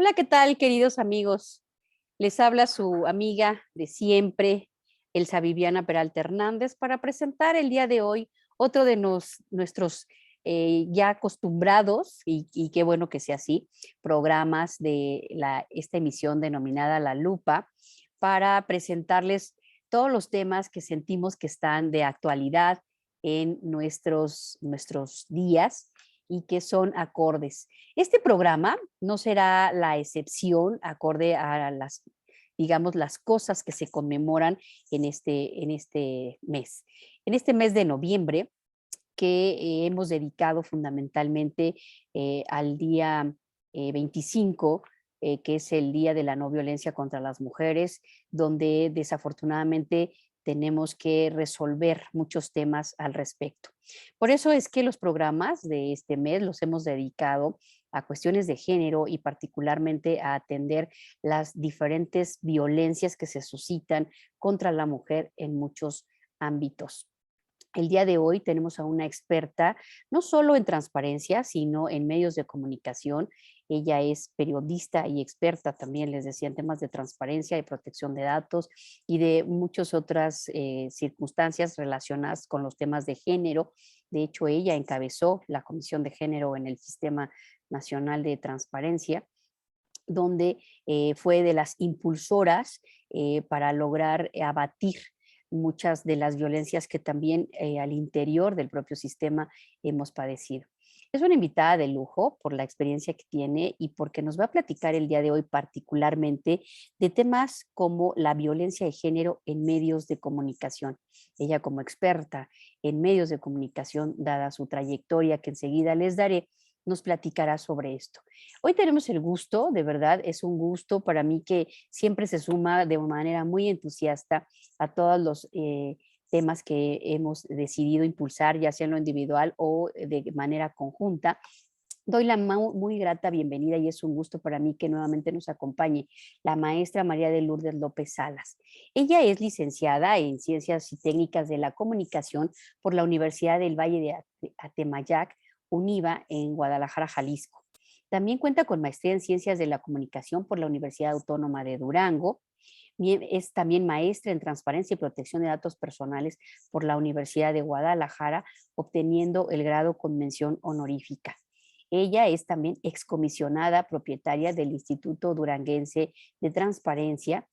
Hola, ¿qué tal, queridos amigos? Les habla su amiga de siempre, Elsa Viviana Peralta Hernández, para presentar el día de hoy otro de nuestros ya acostumbrados, y qué bueno que sea así, programas de esta emisión denominada La Lupa, para presentarles todos los temas que sentimos que están de actualidad en nuestros días y que son acordes. Este programa no será la excepción acorde a las, digamos, las cosas que se conmemoran en este mes. En este mes de noviembre, que hemos dedicado fundamentalmente al día 25, que es el Día de la No Violencia contra las Mujeres, donde desafortunadamente tenemos que resolver muchos temas al respecto. Por eso es que los programas de este mes los hemos dedicado a cuestiones de género y particularmente a atender las diferentes violencias que se suscitan contra la mujer en muchos ámbitos. El día de hoy tenemos a una experta, no solo en transparencia, sino en medios de comunicación. Ella es periodista y experta también, les decía, en temas de transparencia y protección de datos y de muchas otras circunstancias relacionadas con los temas de género. De hecho, ella encabezó la Comisión de Género en el Sistema Nacional de Transparencia, donde fue de las impulsoras para lograr abatir muchas de las violencias que también al interior del propio sistema hemos padecido. Es una invitada de lujo por la experiencia que tiene y porque nos va a platicar el día de hoy particularmente de temas como la violencia de género en medios de comunicación. Ella como experta en medios de comunicación, dada su trayectoria que enseguida les daré, nos platicará sobre esto. Hoy tenemos el gusto, de verdad, es un gusto para mí que siempre se suma de manera muy entusiasta a todos los temas que hemos decidido impulsar, ya sea en lo individual o de manera conjunta. Doy la muy grata bienvenida y es un gusto para mí que nuevamente nos acompañe la maestra María de Lourdes López Salas. Ella es licenciada en Ciencias y Técnicas de la Comunicación por la Universidad del Valle de Atemayac, UNIVA, en Guadalajara, Jalisco. También cuenta con maestría en Ciencias de la Comunicación por la Universidad Autónoma de Durango. Es también maestra en Transparencia y Protección de Datos Personales por la Universidad de Guadalajara, obteniendo el grado con mención honorífica. Ella es también excomisionada propietaria del Instituto Duranguense de Transparencia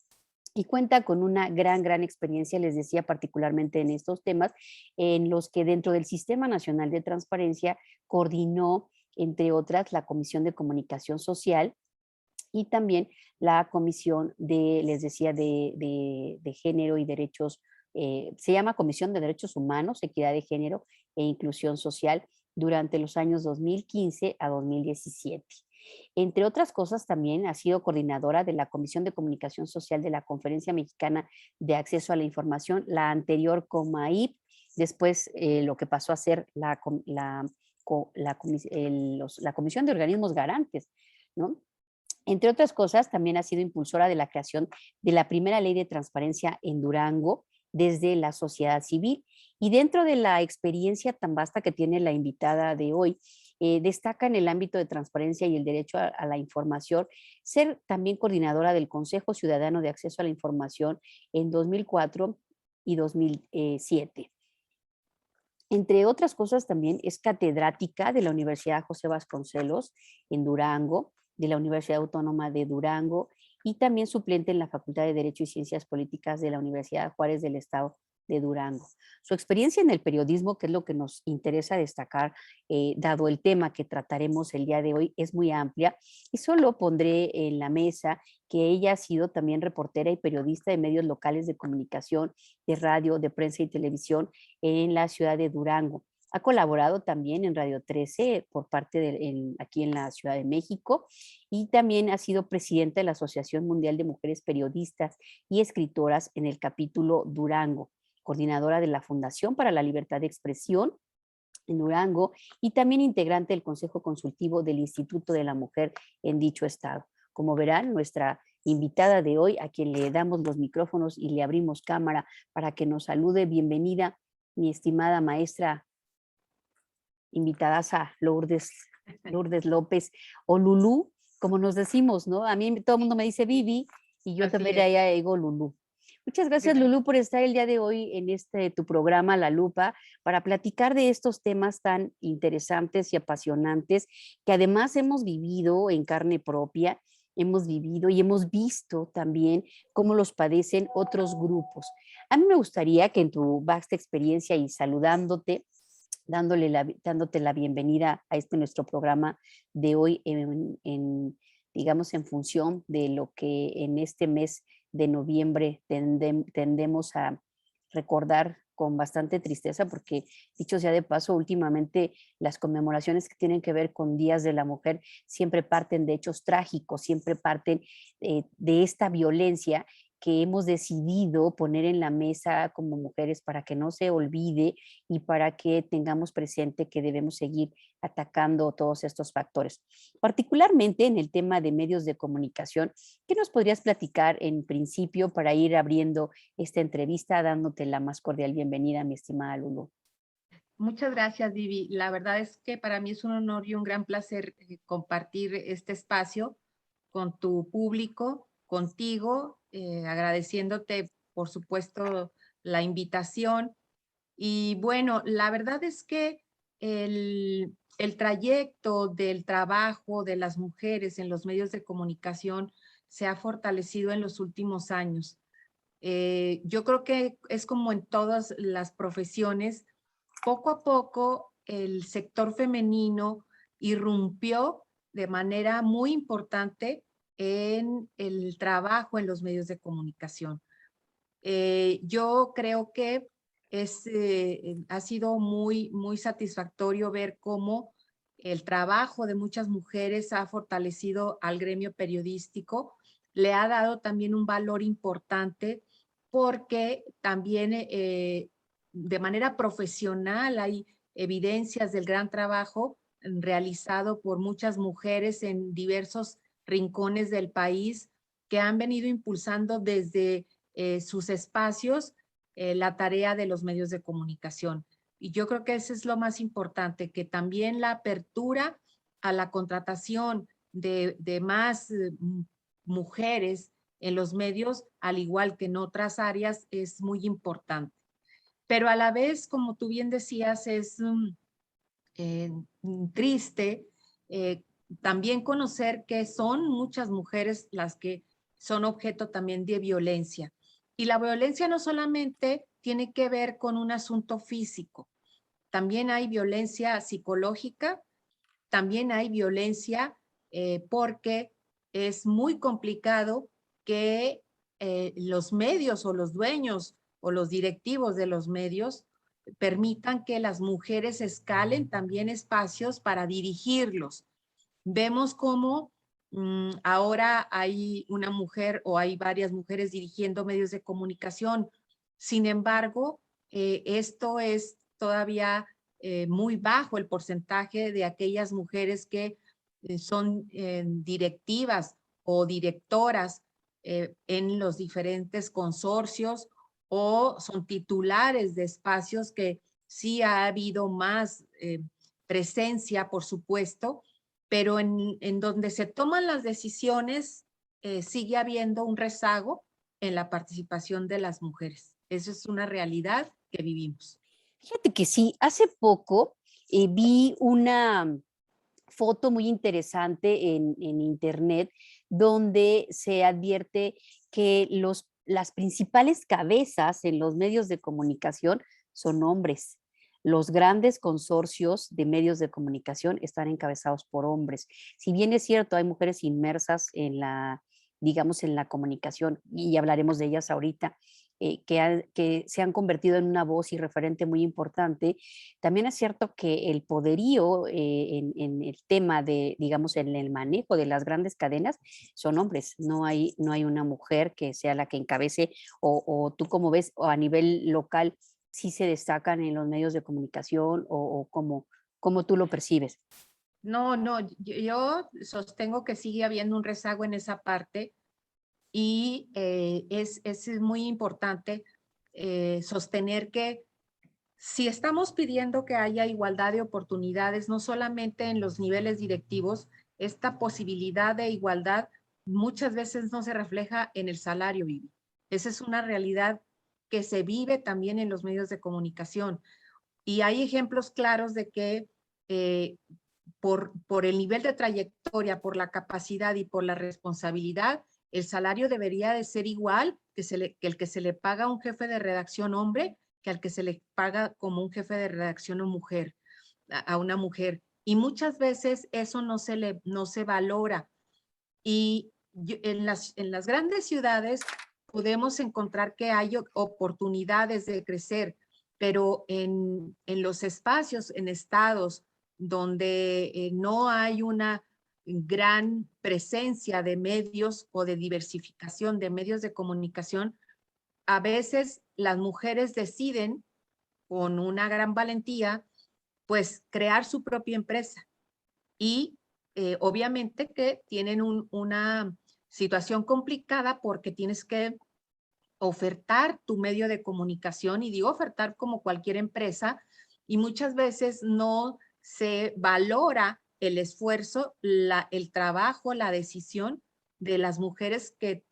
y cuenta con una gran experiencia, les decía, particularmente en estos temas, en los que dentro del Sistema Nacional de Transparencia coordinó, entre otras, la Comisión de Comunicación Social y también la Comisión de, les decía, de Género y Derechos, se llama Comisión de Derechos Humanos, Equidad de Género e Inclusión Social durante los años 2015 a 2017. Entre otras cosas, también ha sido coordinadora de la Comisión de Comunicación Social de la Conferencia Mexicana de Acceso a la Información, la anterior COMAIP, después lo que pasó a ser la Comisión de Organismos Garantes, ¿no? Entre otras cosas, también ha sido impulsora de la creación de la primera ley de transparencia en Durango desde la sociedad civil. Y dentro de la experiencia tan vasta que tiene la invitada de hoy, destaca en el ámbito de transparencia y el derecho a la información, ser también coordinadora del Consejo Ciudadano de Acceso a la Información en 2004 y 2007. Entre otras cosas, también es catedrática de la Universidad José Vasconcelos en Durango, de la Universidad Autónoma de Durango y también suplente en la Facultad de Derecho y Ciencias Políticas de la Universidad Juárez del Estado de Durango. Su experiencia en el periodismo, que es lo que nos interesa destacar, dado el tema que trataremos el día de hoy, es muy amplia y solo pondré en la mesa que ella ha sido también reportera y periodista de medios locales de comunicación, de radio, de prensa y televisión en la ciudad de Durango. Ha colaborado también en Radio 13 por parte aquí en la Ciudad de México y también ha sido presidenta de la Asociación Mundial de Mujeres Periodistas y Escritoras en el capítulo Durango, coordinadora de la Fundación para la Libertad de Expresión en Durango y también integrante del Consejo Consultivo del Instituto de la Mujer en dicho estado. Como verán, nuestra invitada de hoy, a quien le damos los micrófonos y le abrimos cámara para que nos salude, bienvenida, mi estimada maestra invitadas a Lourdes López o Lulú, como nos decimos, ¿no? A mí todo el mundo me dice Vivi y yo Así también es. a digo Lulú. Muchas gracias, Gracias. Lulú, por estar el día de hoy en este tu programa La Lupa para platicar de estos temas tan interesantes y apasionantes que además hemos vivido en carne propia, hemos vivido y hemos visto también cómo los padecen otros grupos. A mí me gustaría que en tu vasta experiencia y saludándote, dándote la bienvenida a este nuestro programa de hoy digamos, en función de lo que en este mes de noviembre tendemos a recordar con bastante tristeza, porque dicho sea de paso, últimamente las conmemoraciones que tienen que ver con días de la mujer siempre parten de hechos trágicos, siempre parten de esta violencia que hemos decidido poner en la mesa como mujeres para que no se olvide y para que tengamos presente que debemos seguir atacando todos estos factores. Particularmente en el tema de medios de comunicación, ¿qué nos podrías platicar en principio para ir abriendo esta entrevista, dándote la más cordial bienvenida, mi estimada Lulu? Muchas gracias, Vivi. La verdad es que para mí es un honor y un gran placer compartir este espacio con tu público, contigo, agradeciéndote, por supuesto, la invitación. Y bueno, la verdad es que el trayecto del trabajo de las mujeres en los medios de comunicación se ha fortalecido en los últimos años. Yo creo que es como en todas las profesiones, poco a poco el sector femenino irrumpió de manera muy importante en el trabajo en los medios de comunicación. Yo creo que ha sido muy satisfactorio ver cómo el trabajo de muchas mujeres ha fortalecido al gremio periodístico, le ha dado también un valor importante porque también de manera profesional hay evidencias del gran trabajo realizado por muchas mujeres en diversos rincones del país que han venido impulsando desde sus espacios la tarea de los medios de comunicación. Y yo creo que eso es lo más importante, que también la apertura a la contratación de más mujeres en los medios, al igual que en otras áreas, es muy importante. Pero a la vez, como tú bien decías, es eh, triste eh, también conocer que son muchas mujeres las que son objeto también de violencia. Y la violencia no solamente tiene que ver con un asunto físico, también hay violencia psicológica, también hay violencia porque es muy complicado que los medios o los dueños o los directivos de los medios permitan que las mujeres escalen también espacios para dirigirlos. Vemos cómo ahora hay una mujer o hay varias mujeres dirigiendo medios de comunicación. Sin embargo, esto es todavía muy bajo el porcentaje de aquellas mujeres que son directivas o directoras en los diferentes consorcios o son titulares de espacios que sí ha habido más presencia, por supuesto, pero en donde se toman las decisiones sigue habiendo un rezago en la participación de las mujeres. Eso es una realidad que vivimos. Fíjate que sí, hace poco vi una foto muy interesante en internet donde se advierte que las principales cabezas en los medios de comunicación son hombres. Los grandes consorcios de medios de comunicación están encabezados por hombres. Si bien es cierto, hay mujeres inmersas en digamos, en la comunicación, y hablaremos de ellas ahorita, que se han convertido en una voz y referente muy importante. También es cierto que el poderío en el tema de, digamos, en el manejo de las grandes cadenas son hombres. No hay una mujer que sea la que encabece o tú como ves o a nivel local sí se destacan en los medios de comunicación o como tú lo percibes. No, no, yo sostengo que sigue habiendo un rezago en esa parte y es muy importante sostener que si estamos pidiendo que haya igualdad de oportunidades, no solamente en los niveles directivos, esta posibilidad de igualdad muchas veces no se refleja en el salario, Vivi. Esa es una realidad que se vive también en los medios de comunicación. Y hay ejemplos claros de que por el nivel de trayectoria, por la capacidad y por la responsabilidad, el salario debería de ser igual que el que se le paga a un jefe de redacción hombre que al que se le paga como un jefe de redacción o mujer, a una mujer. Y muchas veces eso no se valora. Y en las grandes ciudades podemos encontrar que hay oportunidades de crecer, pero en los espacios, en estados donde no hay una gran presencia de medios o de diversificación de medios de comunicación, a veces las mujeres deciden con una gran valentía, pues crear su propia empresa y obviamente que tienen una situación complicada porque tienes que ofertar tu medio de comunicación y digo ofertar como cualquier empresa y muchas veces no se valora el esfuerzo, el trabajo, la decisión de las mujeres que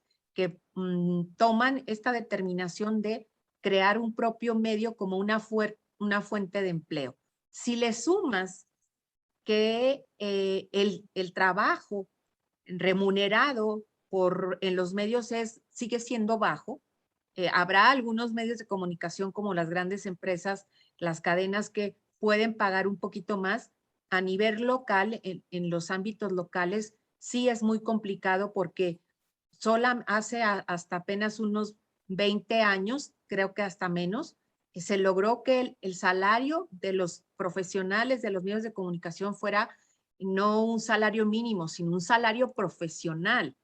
toman esta determinación de crear un propio medio como una fuente de empleo. Si le sumas que el trabajo remunerado en los medios sigue siendo bajo. Habrá algunos medios de comunicación como las grandes empresas, las cadenas que pueden pagar un poquito más. A nivel local, en los ámbitos locales, sí es muy complicado porque hasta apenas unos 20 años, creo que hasta menos, se logró que el salario de los profesionales de los medios de comunicación fuera no un salario mínimo, sino un salario profesional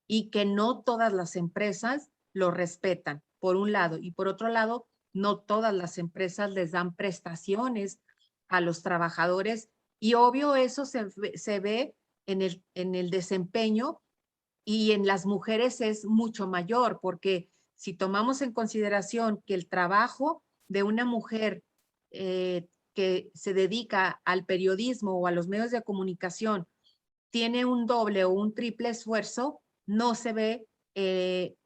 y que no todas las empresas lo respetan, por un lado, y por otro lado, no todas las empresas les dan prestaciones a los trabajadores y obvio eso se ve en el desempeño y en las mujeres es mucho mayor, porque si tomamos en consideración que el trabajo de una mujer que se dedica al periodismo o a los medios de comunicación tiene un doble o un triple esfuerzo, no se ve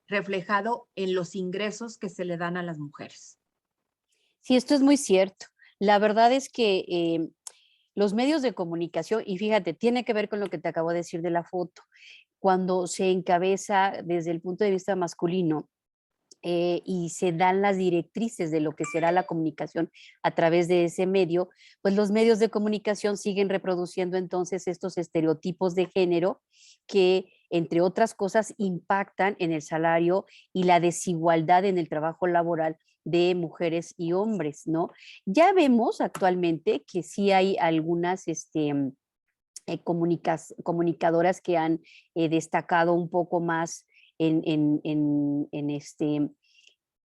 reflejado en los ingresos que se le dan a las mujeres. Sí, esto es muy cierto. La verdad es que los medios de comunicación, y fíjate, tiene que ver con lo que te acabo de decir de la foto, cuando se encabeza desde el punto de vista masculino y se dan las directrices de lo que será la comunicación a través de ese medio, pues los medios de comunicación siguen reproduciendo entonces estos estereotipos de género que, entre otras cosas, impactan en el salario y la desigualdad en el trabajo laboral de mujeres y hombres, ¿no? Ya vemos actualmente que sí hay algunas comunicadoras que han destacado un poco más en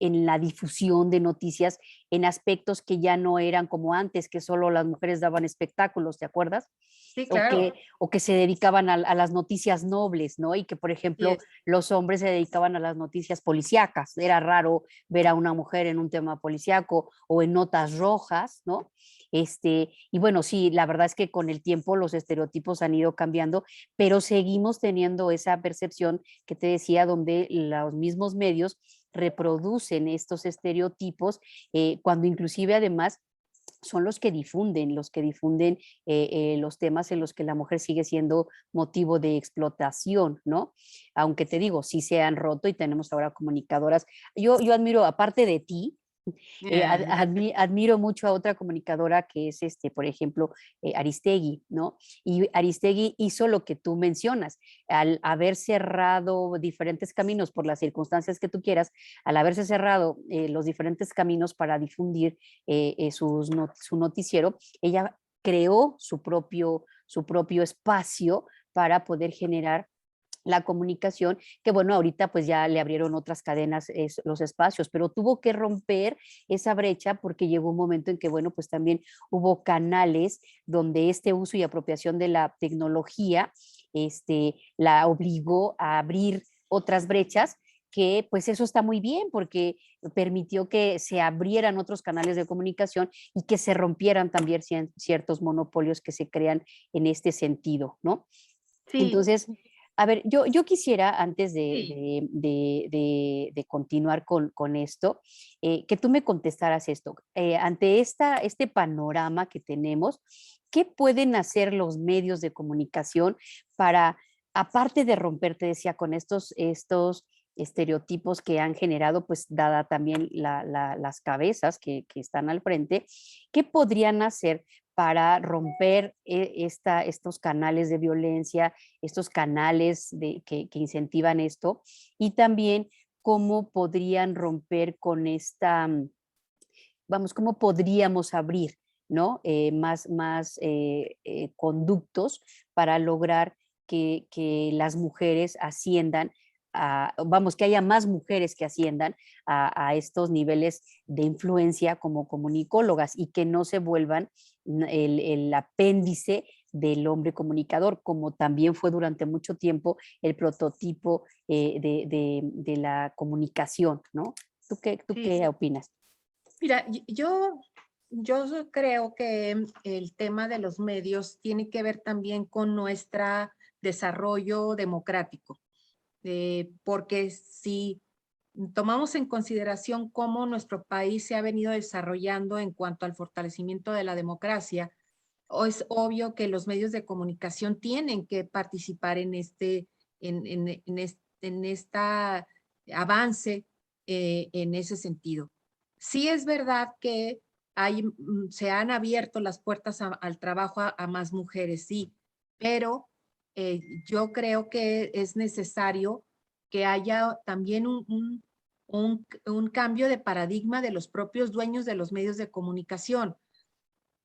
la difusión de noticias en aspectos que ya no eran como antes, que solo las mujeres daban espectáculos, ¿te acuerdas? Sí, claro. O que se dedicaban a las noticias nobles, ¿no? Y que, por Sí ejemplo, es. los hombres se dedicaban a las noticias policíacas. Era raro ver a una mujer en un tema policíaco o en notas rojas, ¿no? Y bueno, sí, la verdad es que con el tiempo los estereotipos han ido cambiando, pero seguimos teniendo esa percepción que te decía, donde los mismos medios reproducen estos estereotipos, cuando inclusive además son los que difunden los temas en los que la mujer sigue siendo motivo de explotación, ¿no? Aunque te digo, sí se han roto y tenemos ahora comunicadoras. Yo admiro, aparte de ti, Gracias. admiro mucho a otra comunicadora que es, por ejemplo, Aristegui, ¿no? Y Aristegui hizo lo que tú mencionas, al haber cerrado diferentes caminos por las circunstancias que tú quieras, al haberse cerrado los diferentes caminos para difundir su noticiero, ella creó su propio espacio para poder generar la comunicación, que bueno, ahorita pues ya le abrieron otras cadenas los espacios, pero tuvo que romper esa brecha porque llegó un momento en que, bueno, pues también hubo canales donde este uso y apropiación de la tecnología la obligó a abrir otras brechas, que pues eso está muy bien porque permitió que se abrieran otros canales de comunicación y que se rompieran también ciertos monopolios que se crean en este sentido, ¿no? Sí, Entonces, a ver, yo quisiera, antes sí. de continuar con esto, que tú me contestaras esto. Ante este panorama que tenemos, ¿qué pueden hacer los medios de comunicación para, aparte de romper, te decía, con estos estereotipos que han generado, pues dada también las cabezas que están al frente, ¿qué podrían hacer para romper estos canales de violencia, estos canales que incentivan esto? Y también cómo podrían romper con vamos, cómo podríamos abrir, ¿no? Más conductos para lograr que las mujeres asciendan, vamos, que haya más mujeres que asciendan a estos niveles de influencia como comunicólogas y que no se vuelvan el apéndice del hombre comunicador, como también fue durante mucho tiempo el prototipo de la comunicación, ¿no? ¿Tú Sí, qué opinas? mira, yo creo que el tema de los medios tiene que ver también con nuestro desarrollo democrático, porque si tomamos en consideración cómo nuestro país se ha venido desarrollando en cuanto al fortalecimiento de la democracia, es obvio que los medios de comunicación tienen que participar en en esta avance en ese sentido. Sí es verdad que se han abierto las puertas al trabajo a más mujeres, sí, pero yo creo que es necesario que haya también un cambio de paradigma de los propios dueños de los medios de comunicación.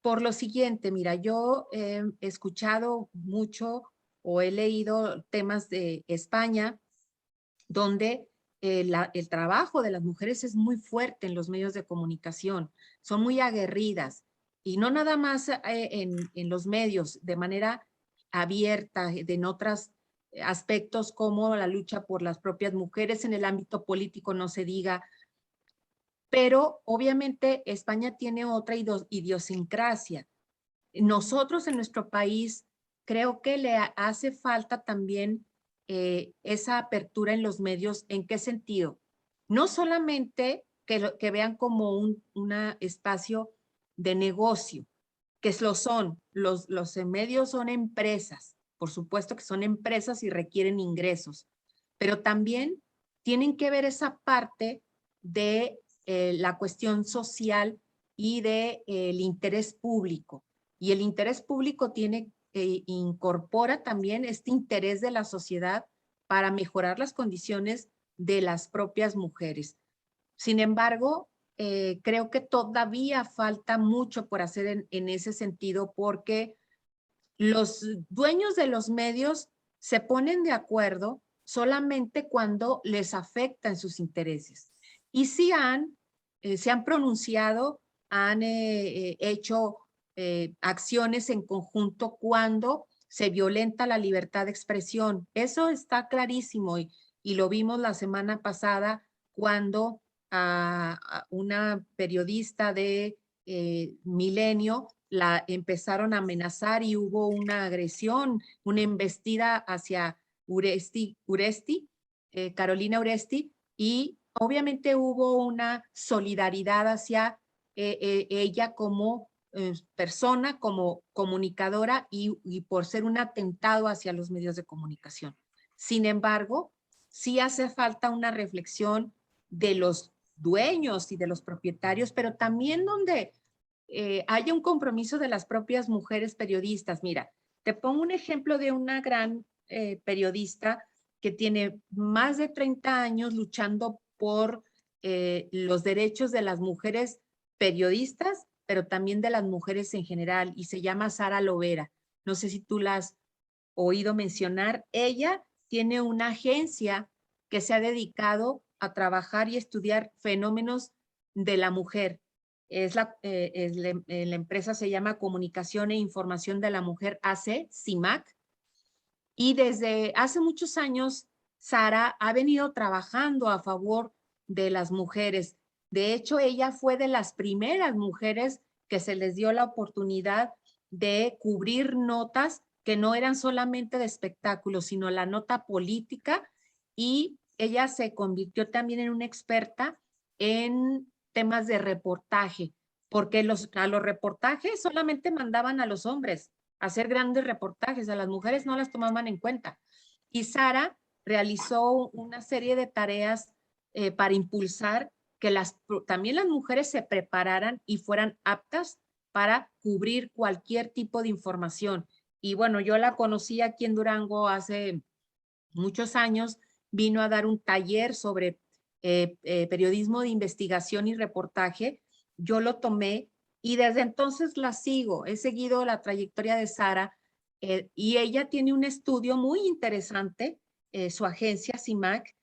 Por lo siguiente, mira, yo he escuchado mucho o he leído temas de España donde el trabajo de las mujeres es muy fuerte en los medios de comunicación, son muy aguerridas y no nada más en los medios, de manera abierta, en otros aspectos como la lucha por las propias mujeres en el ámbito político, no se diga, pero obviamente España tiene otra idiosincrasia. Nosotros en nuestro país creo que le hace falta también esa apertura en los medios. ¿En qué sentido? No solamente que vean como un espacio de negocio, que lo son. Los medios son empresas, por supuesto que son empresas y requieren ingresos, pero también tienen que ver esa parte de la cuestión social y de el interés público. Y el interés público incorpora también este interés de la sociedad para mejorar las condiciones de las propias mujeres. Sin embargo, creo que todavía falta mucho por hacer en ese sentido porque los dueños de los medios se ponen de acuerdo solamente cuando les afectan sus intereses. Y sí se han pronunciado, han hecho acciones en conjunto cuando se violenta la libertad de expresión. Eso está clarísimo y lo vimos la semana pasada cuando a una periodista de Milenio la empezaron a amenazar y hubo una agresión, una embestida hacia Carolina Uresti, y obviamente hubo una solidaridad hacia ella como persona, como comunicadora y por ser un atentado hacia los medios de comunicación. Sin embargo, sí hace falta una reflexión de los dueños y de los propietarios, pero también donde haya un compromiso de las propias mujeres periodistas. Mira, te pongo un ejemplo de una gran periodista que tiene más de 30 años luchando por los derechos de las mujeres periodistas, pero también de las mujeres en general, y se llama Sara Lovera. No sé si tú la has oído mencionar. Ella tiene una agencia que se ha dedicado a trabajar y estudiar fenómenos de la mujer. La empresa se llama Comunicación e Información de la Mujer AC, CIMAC, y desde hace muchos años Sara ha venido trabajando a favor de las mujeres. De hecho, ella fue de las primeras mujeres que se les dio la oportunidad de cubrir notas que no eran solamente de espectáculos, sino la nota política, y ella se convirtió también en una experta en temas de reportaje, porque a los reportajes solamente mandaban a los hombres a hacer grandes reportajes, a las mujeres no las tomaban en cuenta. Y Sara realizó una serie de tareas para impulsar que también las mujeres se prepararan y fueran aptas para cubrir cualquier tipo de información. Y bueno, yo la conocí aquí en Durango hace muchos años, vino a dar un taller sobre periodismo de investigación y reportaje. Yo lo tomé y desde entonces la sigo. He seguido la trayectoria de Sara y ella tiene un estudio muy interesante, su agencia CIMAC,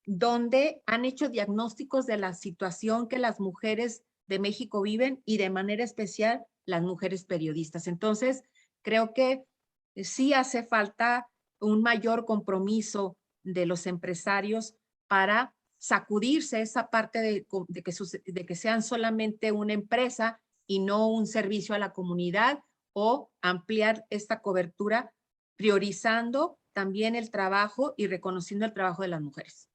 donde han hecho diagnósticos de la situación que las mujeres de México viven y de manera especial las mujeres periodistas. Entonces, creo que sí hace falta un mayor compromiso de los empresarios para sacudirse esa parte de que sean solamente una empresa y no un servicio a la comunidad, o ampliar esta cobertura priorizando también el trabajo y reconociendo el trabajo de las mujeres.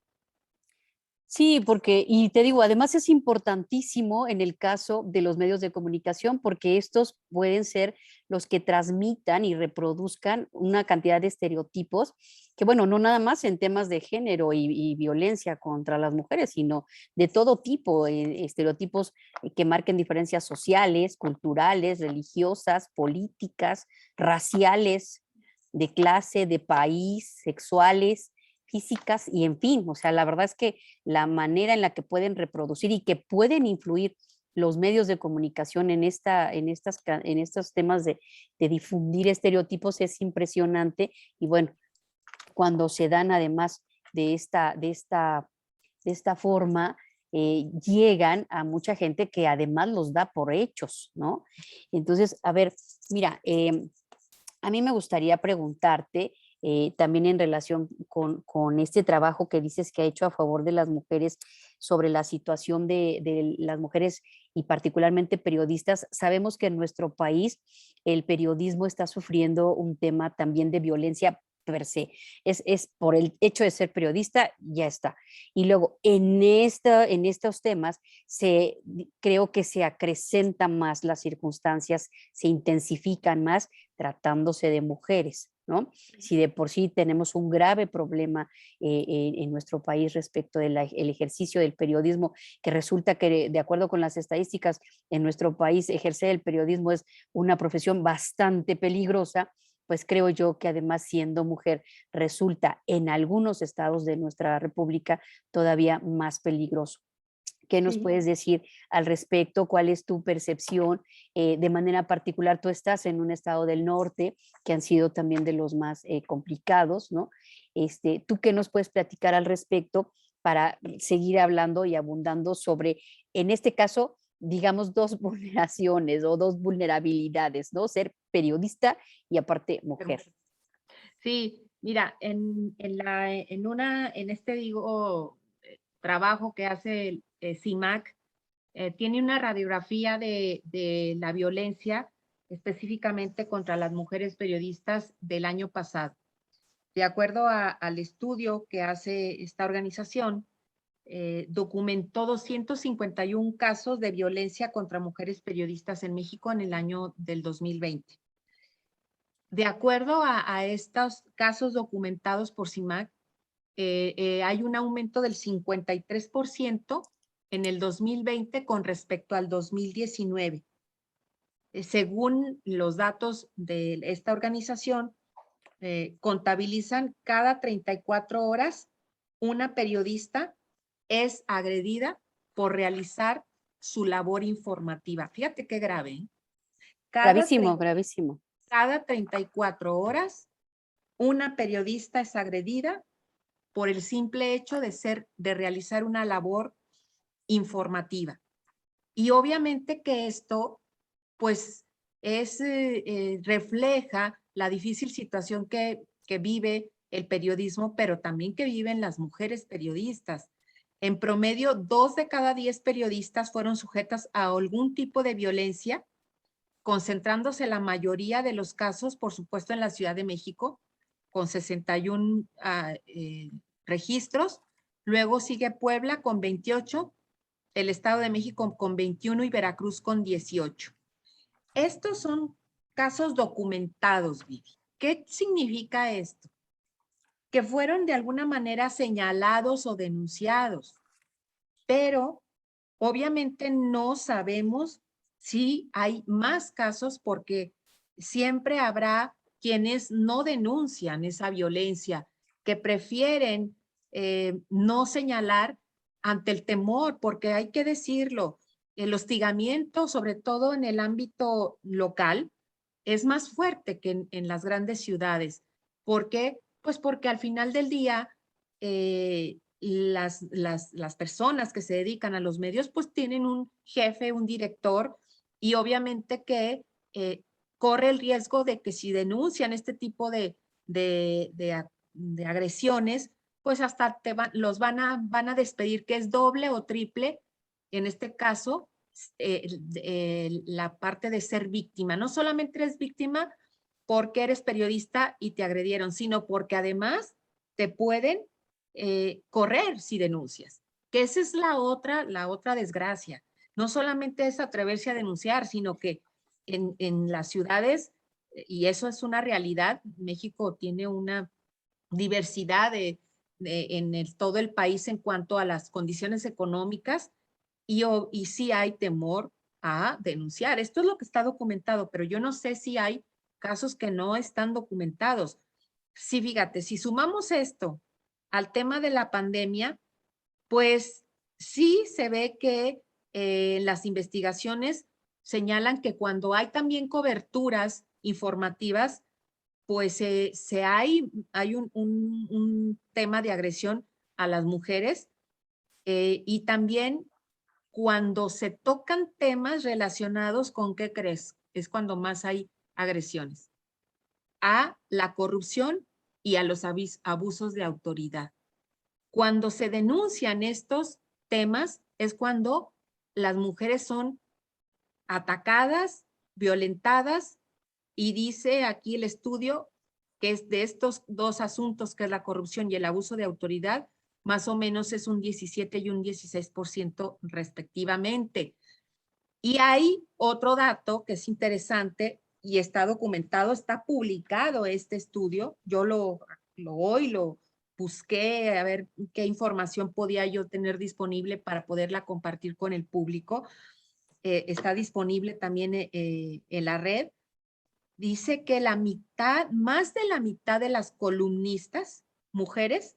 Sí, porque, y te digo, además es importantísimo en el caso de los medios de comunicación, porque estos pueden ser los que transmitan y reproduzcan una cantidad de estereotipos que, bueno, no nada más en temas de género y violencia contra las mujeres, sino de todo tipo, estereotipos que marquen diferencias sociales, culturales, religiosas, políticas, raciales, de clase, de país, sexuales, físicas y en fin, o sea, la verdad es que la manera en la que pueden reproducir y que pueden influir los medios de comunicación en estos temas de difundir estereotipos es impresionante. Y bueno, cuando se dan además de esta forma, llegan a mucha gente que además los da por hechos, ¿no? Entonces, a ver, mira, a mí me gustaría preguntarte también en relación con este trabajo que dices que ha hecho a favor de las mujeres sobre la situación de las mujeres y particularmente periodistas. Sabemos que en nuestro país el periodismo está sufriendo un tema también de violencia per se. Es por el hecho de ser periodista, ya está. Y luego en estos temas creo que se acrecentan más las circunstancias, se intensifican más tratándose de mujeres, ¿no? Si de por sí tenemos un grave problema en nuestro país respecto del ejercicio del periodismo, que resulta que de acuerdo con las estadísticas en nuestro país ejercer el periodismo es una profesión bastante peligrosa, pues creo yo que además siendo mujer resulta en algunos estados de nuestra república todavía más peligroso. ¿Qué nos Sí. puedes decir al respecto? ¿Cuál es tu percepción? De manera particular, tú estás en un estado del norte, que han sido también de los más complicados, ¿no? ¿Tú qué nos puedes platicar al respecto para seguir hablando y abundando sobre, en este caso, digamos, dos vulneraciones o dos vulnerabilidades, ¿no? Ser periodista y aparte mujer. Sí, mira, en este digo trabajo que hace el CIMAC, tiene una radiografía de la violencia específicamente contra las mujeres periodistas del año pasado. De acuerdo al estudio que hace esta organización, documentó 251 casos de violencia contra mujeres periodistas en México en el año del 2020. De acuerdo a estos casos documentados por CIMAC, hay un aumento del 53% en el 2020 con respecto al 2019. Según los datos de esta organización, contabilizan cada 34 horas una periodista es agredida por realizar su labor informativa. Fíjate qué grave, ¿eh? Cada, Gravísimo, gravísimo. cada 34 horas una periodista es agredida por el simple hecho de realizar una labor informativa. Y obviamente que esto, pues, refleja la difícil situación que vive el periodismo, pero también que viven las mujeres periodistas. En promedio, 2 de cada 10 periodistas fueron sujetas a algún tipo de violencia concentrándose la mayoría de los casos, por supuesto, en la Ciudad de México, con 61 registros. Luego sigue Puebla con 28, el Estado de México con 21 y Veracruz con 18. Estos son casos documentados, Vivi. ¿Qué significa esto? Que fueron de alguna manera señalados o denunciados, pero obviamente no sabemos si hay más casos porque siempre habrá quienes no denuncian esa violencia, que prefieren no señalar ante el temor, porque hay que decirlo, el hostigamiento, sobre todo en el ámbito local, es más fuerte que en las grandes ciudades. ¿Por qué? Pues porque al final del día, las personas que se dedican a los medios, pues tienen un jefe, un director, y obviamente que corre el riesgo de que si denuncian este tipo de agresiones, pues hasta los van a despedir, que es doble o triple, en este caso, la parte de ser víctima. No solamente eres víctima porque eres periodista y te agredieron, sino porque además te pueden correr si denuncias, que esa es la otra desgracia. No solamente es atreverse a denunciar, sino que en las ciudades, y eso es una realidad, México tiene una diversidad todo el país en cuanto a las condiciones económicas y sí hay temor a denunciar. Esto es lo que está documentado, pero yo no sé si hay casos que no están documentados. Sí, fíjate, si sumamos esto al tema de la pandemia, pues sí se ve que las investigaciones señalan que cuando hay también coberturas informativas, pues hay un tema de agresión a las mujeres y también cuando se tocan temas relacionados con, ¿qué crees? Es cuando más hay agresiones. A la corrupción y a los abusos de autoridad. Cuando se denuncian estos temas es cuando las mujeres son atacadas, violentadas, y dice aquí el estudio que es de estos dos asuntos, que es la corrupción y el abuso de autoridad, más o menos es un 17 y un 16% respectivamente. Y hay otro dato que es interesante y está documentado, está publicado este estudio. Yo hoy lo busqué a ver qué información podía yo tener disponible para poderla compartir con el público. Está disponible también en la red. Dice que más de la mitad de las columnistas, mujeres,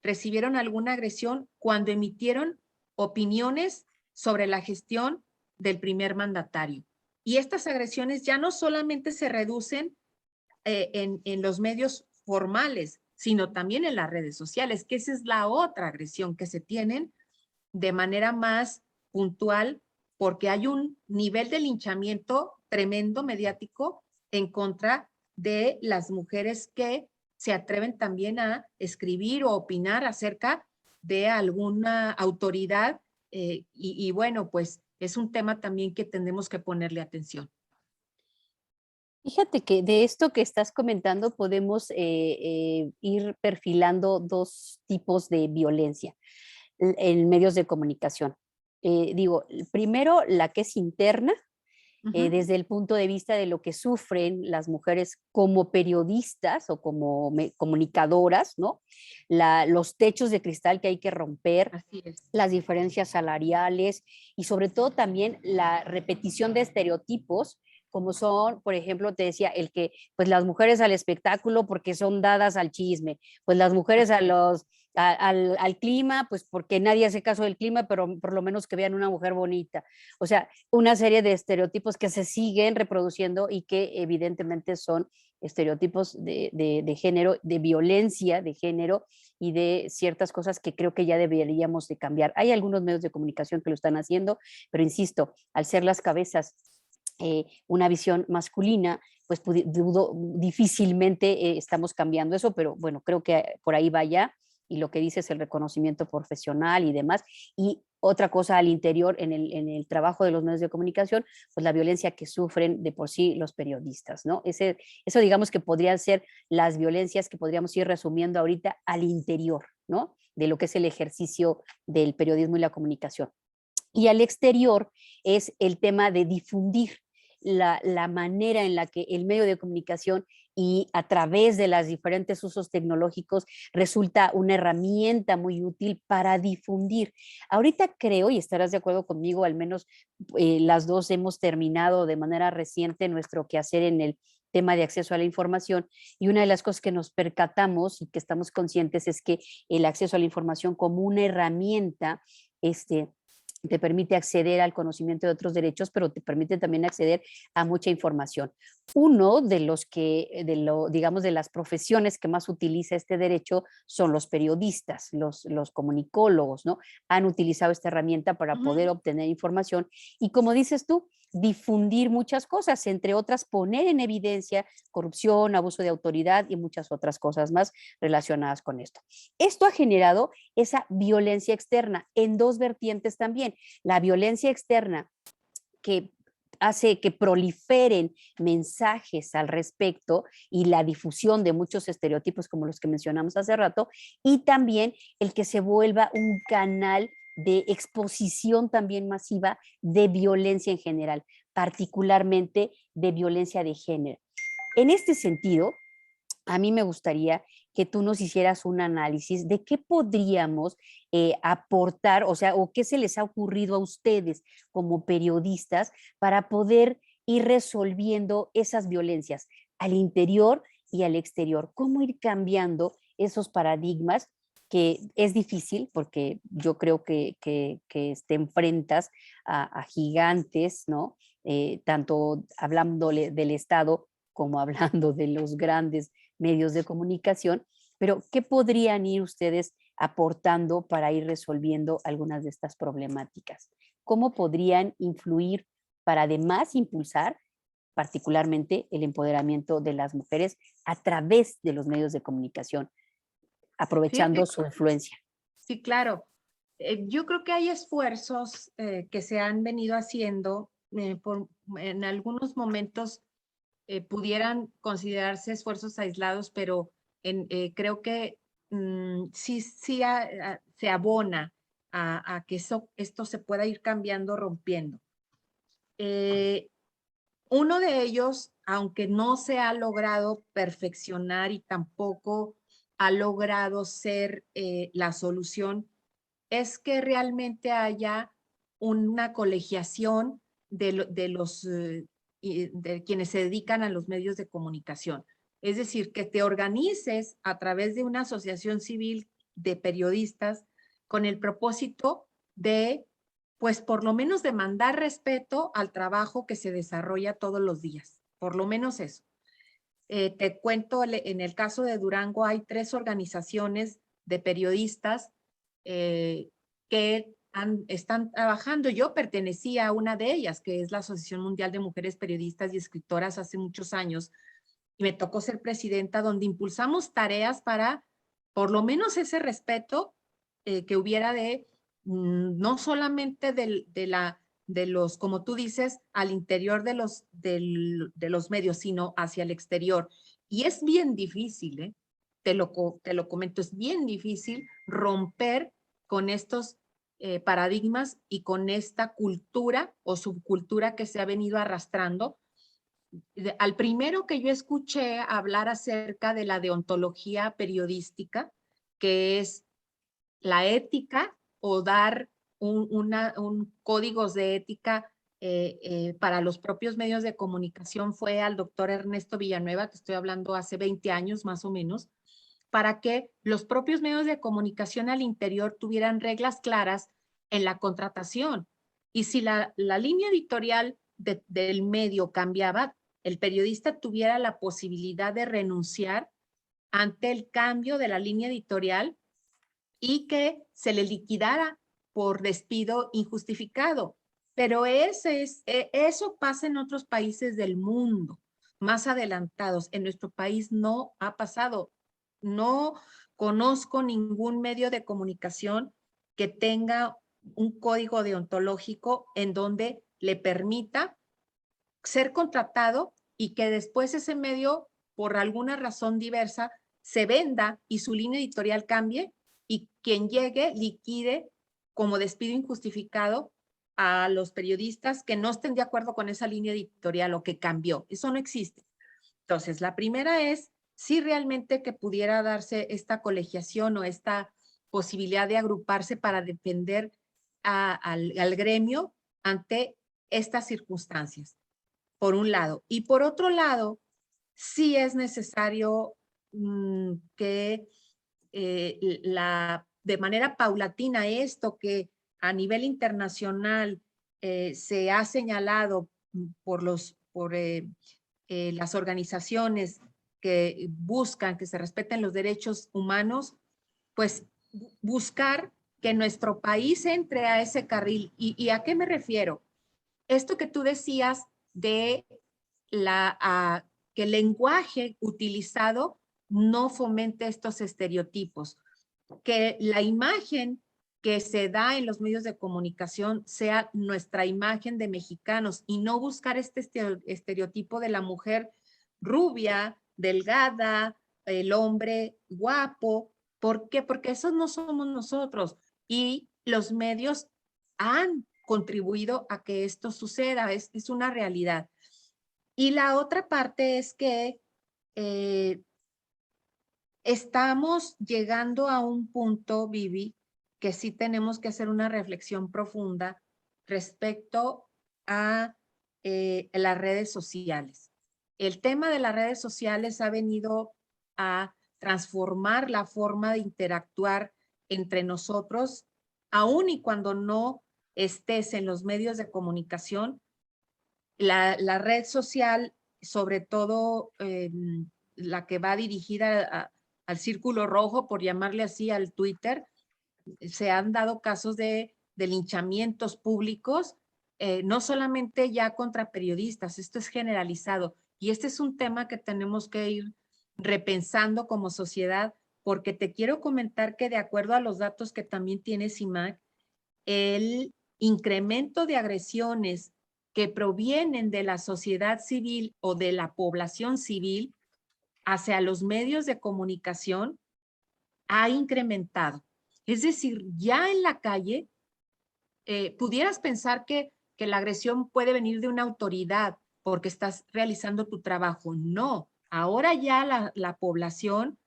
recibieron alguna agresión cuando emitieron opiniones sobre la gestión del primer mandatario. Y estas agresiones ya no solamente se reducen en los medios formales, sino también en las redes sociales, que esa es la otra agresión que se tienen de manera más puntual, porque hay un nivel de linchamiento tremendo mediático en contra de las mujeres que se atreven también a escribir o opinar acerca de alguna autoridad y bueno, pues es un tema también que tenemos que ponerle atención. Fíjate que de esto que estás comentando podemos ir perfilando dos tipos de violencia en medios de comunicación. Digo, primero la que es interna, desde el punto de vista de lo que sufren las mujeres como periodistas o como comunicadoras, ¿no? Los techos de cristal que hay que romper, Así es. las diferencias salariales y sobre todo también la repetición de estereotipos como son, por ejemplo, te decía, el que, pues las mujeres al espectáculo porque son dadas al chisme, pues las mujeres al clima, pues porque nadie hace caso del clima, pero por lo menos que vean una mujer bonita. O sea, una serie de estereotipos que se siguen reproduciendo y que evidentemente son estereotipos de género, de violencia de género y de ciertas cosas que creo que ya deberíamos de cambiar. Hay algunos medios de comunicación que lo están haciendo, pero insisto, al ser las cabezas una visión masculina, pues dudo, difícilmente estamos cambiando eso, pero bueno, creo que por ahí va ya y lo que dice es el reconocimiento profesional y demás. Y Otra cosa al interior, en el trabajo de los medios de comunicación, pues la violencia que sufren de por sí los periodistas, ¿no? Eso digamos que podrían ser las violencias que podríamos ir resumiendo ahorita al interior, ¿no? De lo que es el ejercicio del periodismo y la comunicación. Y al exterior es el tema de difundir la manera en la que el medio de comunicación y a través de los diferentes usos tecnológicos resulta una herramienta muy útil para difundir. Ahorita creo, y estarás de acuerdo conmigo, al menos las dos hemos terminado de manera reciente nuestro quehacer en el tema de acceso a la información, y una de las cosas que nos percatamos y que estamos conscientes es que el acceso a la información como una herramienta te permite acceder al conocimiento de otros derechos, pero te permite también acceder a mucha información. Uno de los que, digamos, de las profesiones que más utiliza este derecho son los periodistas, los comunicólogos, ¿no? Han utilizado esta herramienta para poder obtener información y, como dices tú, difundir muchas cosas, entre otras poner en evidencia corrupción, abuso de autoridad y muchas otras cosas más relacionadas con esto. Esto ha generado esa violencia externa en dos vertientes también. La violencia externa que hace que proliferen mensajes al respecto y la difusión de muchos estereotipos como los que mencionamos hace rato, y también el que se vuelva un canal de exposición también masiva de violencia en general, particularmente de violencia de género. En este sentido, a mí me gustaría que tú nos hicieras un análisis de qué podríamos aportar, o sea, o qué se les ha ocurrido a ustedes como periodistas para poder ir resolviendo esas violencias al interior y al exterior. ¿Cómo ir cambiando esos paradigmas? Que es difícil porque yo creo que te enfrentas a gigantes, ¿no? Tanto hablando del Estado como hablando de los grandes medios de comunicación, pero ¿qué podrían ir ustedes aportando para ir resolviendo algunas de estas problemáticas? ¿Cómo podrían influir para además impulsar particularmente el empoderamiento de las mujeres a través de los medios de comunicación, aprovechando Fíjate, su influencia? sí, claro. Yo creo que hay esfuerzos que se han venido haciendo en algunos momentos pudieran considerarse esfuerzos aislados, pero creo que sí se abona a que esto se pueda ir cambiando, rompiendo. Uno de ellos, aunque no se ha logrado perfeccionar y tampoco ha logrado ser la solución, es que realmente haya una colegiación de quienes se dedican a los medios de comunicación. Es decir, que te organices a través de una asociación civil de periodistas con el propósito de, pues por lo menos demandar respeto al trabajo que se desarrolla todos los días. Por lo menos eso. Te cuento, en el caso de Durango hay 3 organizaciones de periodistas que están trabajando. Yo pertenecía a una de ellas, que es la Asociación Mundial de Mujeres Periodistas y Escritoras hace muchos años, y me tocó ser presidenta, donde impulsamos tareas para, por lo menos ese respeto que hubiera no solamente de los, como tú dices, al interior de los medios, sino hacia el exterior. Y es bien difícil, ¿eh? Te lo comento, es bien difícil romper con estos paradigmas y con esta cultura o subcultura que se ha venido arrastrando. Al primero que yo escuché hablar acerca de la deontología periodística, que es la ética o dar un códigos de ética para los propios medios de comunicación, fue al doctor Ernesto Villanueva, te estoy hablando hace 20 años más o menos, para que los propios medios de comunicación al interior tuvieran reglas claras en la contratación. Y si la línea editorial del medio cambiaba, el periodista tuviera la posibilidad de renunciar ante el cambio de la línea editorial y que se le liquidara por despido injustificado. Pero eso pasa en otros países del mundo, más adelantados. En nuestro país no ha pasado. No conozco ningún medio de comunicación que tenga un código deontológico en donde le permita ser contratado y que después ese medio, por alguna razón diversa, se venda y su línea editorial cambie y quien llegue liquide como despido injustificado a los periodistas que no estén de acuerdo con esa línea editorial o que cambió. Eso no existe. Entonces, la primera es si realmente que pudiera darse esta colegiación o esta posibilidad de agruparse para defender al gremio ante estas circunstancias, por un lado. Y por otro lado, sí es necesario que de manera paulatina esto que a nivel internacional se ha señalado por las organizaciones que buscan que se respeten los derechos humanos, pues buscar que nuestro país entre a ese carril. ¿Y a qué me refiero? Esto que tú decías de que el lenguaje utilizado no fomente estos estereotipos, que la imagen que se da en los medios de comunicación sea nuestra imagen de mexicanos y no buscar este estereotipo de la mujer rubia, delgada, el hombre guapo. ¿Por qué? Porque esos no somos nosotros y los medios han contribuido a que esto suceda, es una realidad. Y la otra parte es que eh, estamos llegando a un punto, Vivi, que sí tenemos que hacer una reflexión profunda respecto a las redes sociales. El tema de las redes sociales ha venido a transformar la forma de interactuar entre nosotros, aun y cuando no estés en los medios de comunicación. La red social, sobre todo la que va dirigida al círculo rojo, por llamarle así, al Twitter, se han dado casos de linchamientos públicos, no solamente ya contra periodistas, esto es generalizado. Y este es un tema que tenemos que ir repensando como sociedad, porque te quiero comentar que de acuerdo a los datos que también tiene CIMAC, el incremento de agresiones que provienen de la sociedad civil o de la población civil hacia los medios de comunicación ha incrementado. Es decir, ya en la calle pudieras pensar que la agresión puede venir de una autoridad porque estás realizando tu trabajo. No, ahora ya la población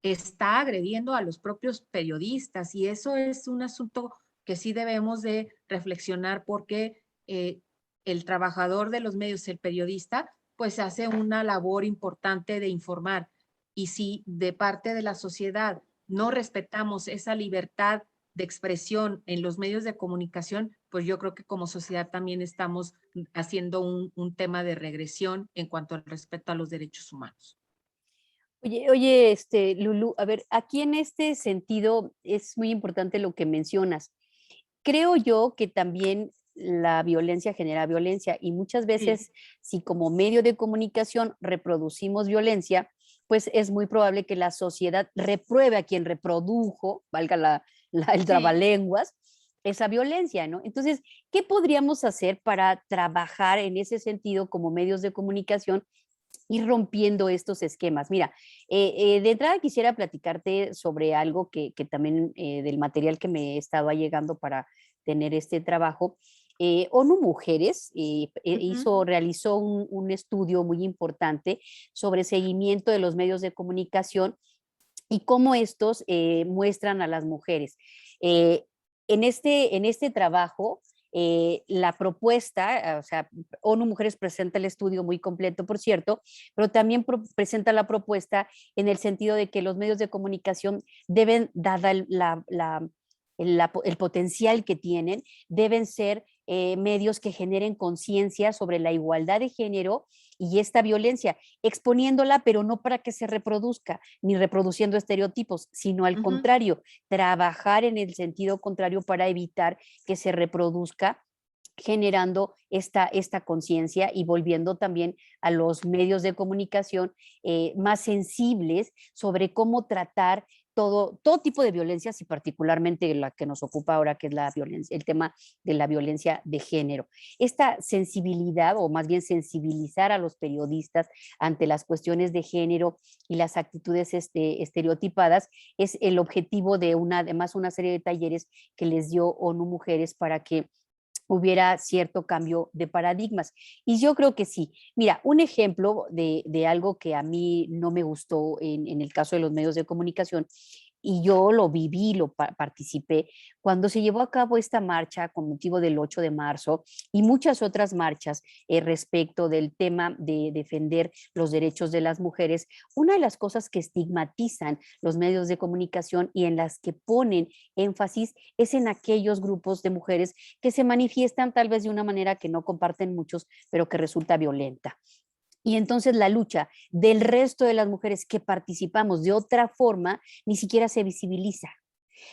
está agrediendo a los propios periodistas y eso es un asunto que sí debemos de reflexionar porque el trabajador de los medios, el periodista, pues hace una labor importante de informar. Y si de parte de la sociedad no respetamos esa libertad de expresión en los medios de comunicación, pues yo creo que como sociedad también estamos haciendo un tema de regresión en cuanto al respeto a los derechos humanos. Oye, Lulú, a ver, aquí en este sentido es muy importante lo que mencionas. Creo yo que también la violencia genera violencia y muchas Sí, veces si como medio de comunicación reproducimos violencia, pues es muy probable que la sociedad repruebe a quien reprodujo, valga el sí. trabalenguas, esa violencia, ¿no? Entonces, ¿qué podríamos hacer para trabajar en ese sentido como medios de comunicación ir rompiendo estos esquemas? Mira, de entrada quisiera platicarte sobre algo que también del material que me estaba llegando para tener este trabajo. ONU Mujeres Ujú. realizó un estudio muy importante sobre seguimiento de los medios de comunicación y cómo estos muestran a las mujeres. Eh, en este trabajo, la propuesta, o sea, ONU Mujeres presenta el estudio muy completo, por cierto, pero también presenta la propuesta en el sentido de que los medios de comunicación deben, dada el potencial que tienen, deben ser medios que generen conciencia sobre la igualdad de género y esta violencia, exponiéndola, pero no para que se reproduzca, ni reproduciendo estereotipos, sino al Ujú. contrario, trabajar en el sentido contrario para evitar que se reproduzca generando esta conciencia y volviendo también a los medios de comunicación más sensibles sobre cómo tratar todo tipo de violencias y particularmente la que nos ocupa ahora, que es la violencia, el tema de la violencia de género. Esta sensibilidad, o más bien sensibilizar a los periodistas ante las cuestiones de género y las actitudes estereotipadas, es el objetivo de además una serie de talleres que les dio ONU Mujeres para que hubiera cierto cambio de paradigmas. Y yo creo que sí. Mira, un ejemplo de algo que a mí no me gustó en el caso de los medios de comunicación, y yo lo viví, participé, cuando se llevó a cabo esta marcha con motivo del 8 de marzo y muchas otras marchas respecto del tema de defender los derechos de las mujeres. Una de las cosas que estigmatizan los medios de comunicación y en las que ponen énfasis es en aquellos grupos de mujeres que se manifiestan tal vez de una manera que no comparten muchos, pero que resulta violenta. Y entonces la lucha del resto de las mujeres que participamos de otra forma ni siquiera se visibiliza.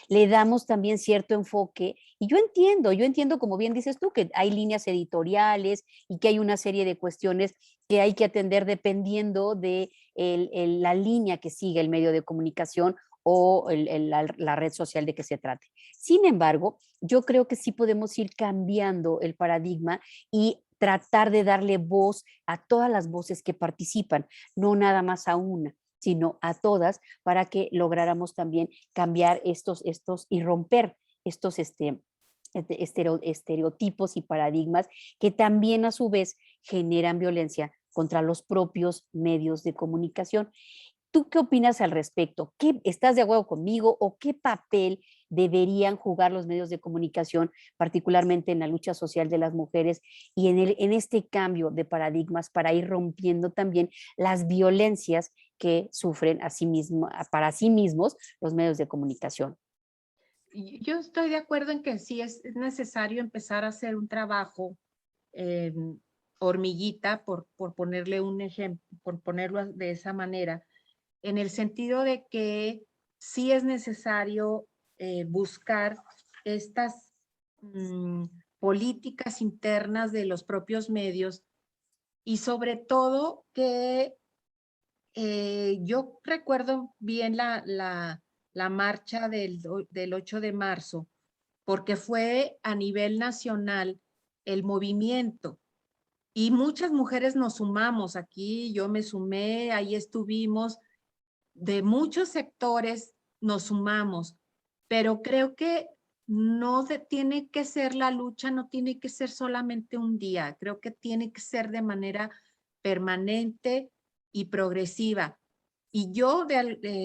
Le damos también cierto enfoque y yo entiendo como bien dices tú, que hay líneas editoriales y que hay una serie de cuestiones que hay que atender dependiendo de la línea que sigue el medio de comunicación o la red social de que se trate. Sin embargo, yo creo que sí podemos ir cambiando el paradigma y tratar de darle voz a todas las voces que participan, no nada más a una, sino a todas, para que lográramos también cambiar estos y romper estos estereotipos y paradigmas que también a su vez generan violencia contra los propios medios de comunicación. ¿Tú qué opinas al respecto? ¿Estás de acuerdo conmigo o qué papel deberían jugar los medios de comunicación, particularmente en la lucha social de las mujeres y en este cambio de paradigmas para ir rompiendo también las violencias que sufren para sí mismos los medios de comunicación? Yo estoy de acuerdo en que sí es necesario empezar a hacer un trabajo eh, hormiguita, por ponerle un ejemplo, por ponerlo de esa manera, en el sentido de que sí es necesario buscar estas políticas internas de los propios medios y sobre todo que yo recuerdo bien la marcha del 8 de marzo, porque fue a nivel nacional el movimiento y muchas mujeres nos sumamos aquí, yo me sumé, ahí estuvimos, de muchos sectores nos sumamos, pero creo que no tiene que ser la lucha, no tiene que ser solamente un día, creo que tiene que ser de manera permanente y progresiva. Y yo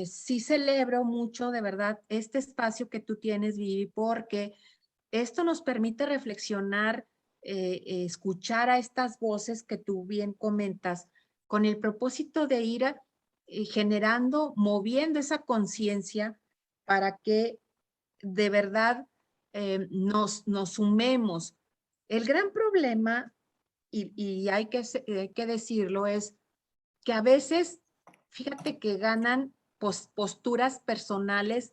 sí celebro mucho, de verdad, este espacio que tú tienes, Vivi, porque esto nos permite reflexionar, escuchar a estas voces que tú bien comentas, con el propósito de ir generando, moviendo esa conciencia para que de verdad nos sumemos. El gran problema, y hay que decirlo, es que a veces, fíjate que ganan posturas personales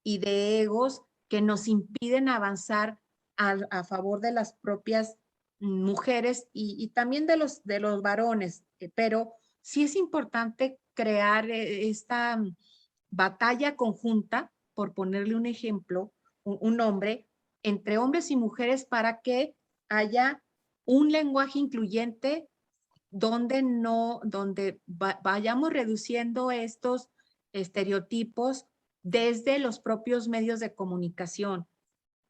y de egos que nos impiden avanzar a favor de las propias mujeres y también de los varones, pero sí es importante crear esta batalla conjunta, por ponerle un ejemplo, un nombre, entre hombres y mujeres para que haya un lenguaje incluyente donde no, donde vayamos reduciendo estos estereotipos desde los propios medios de comunicación.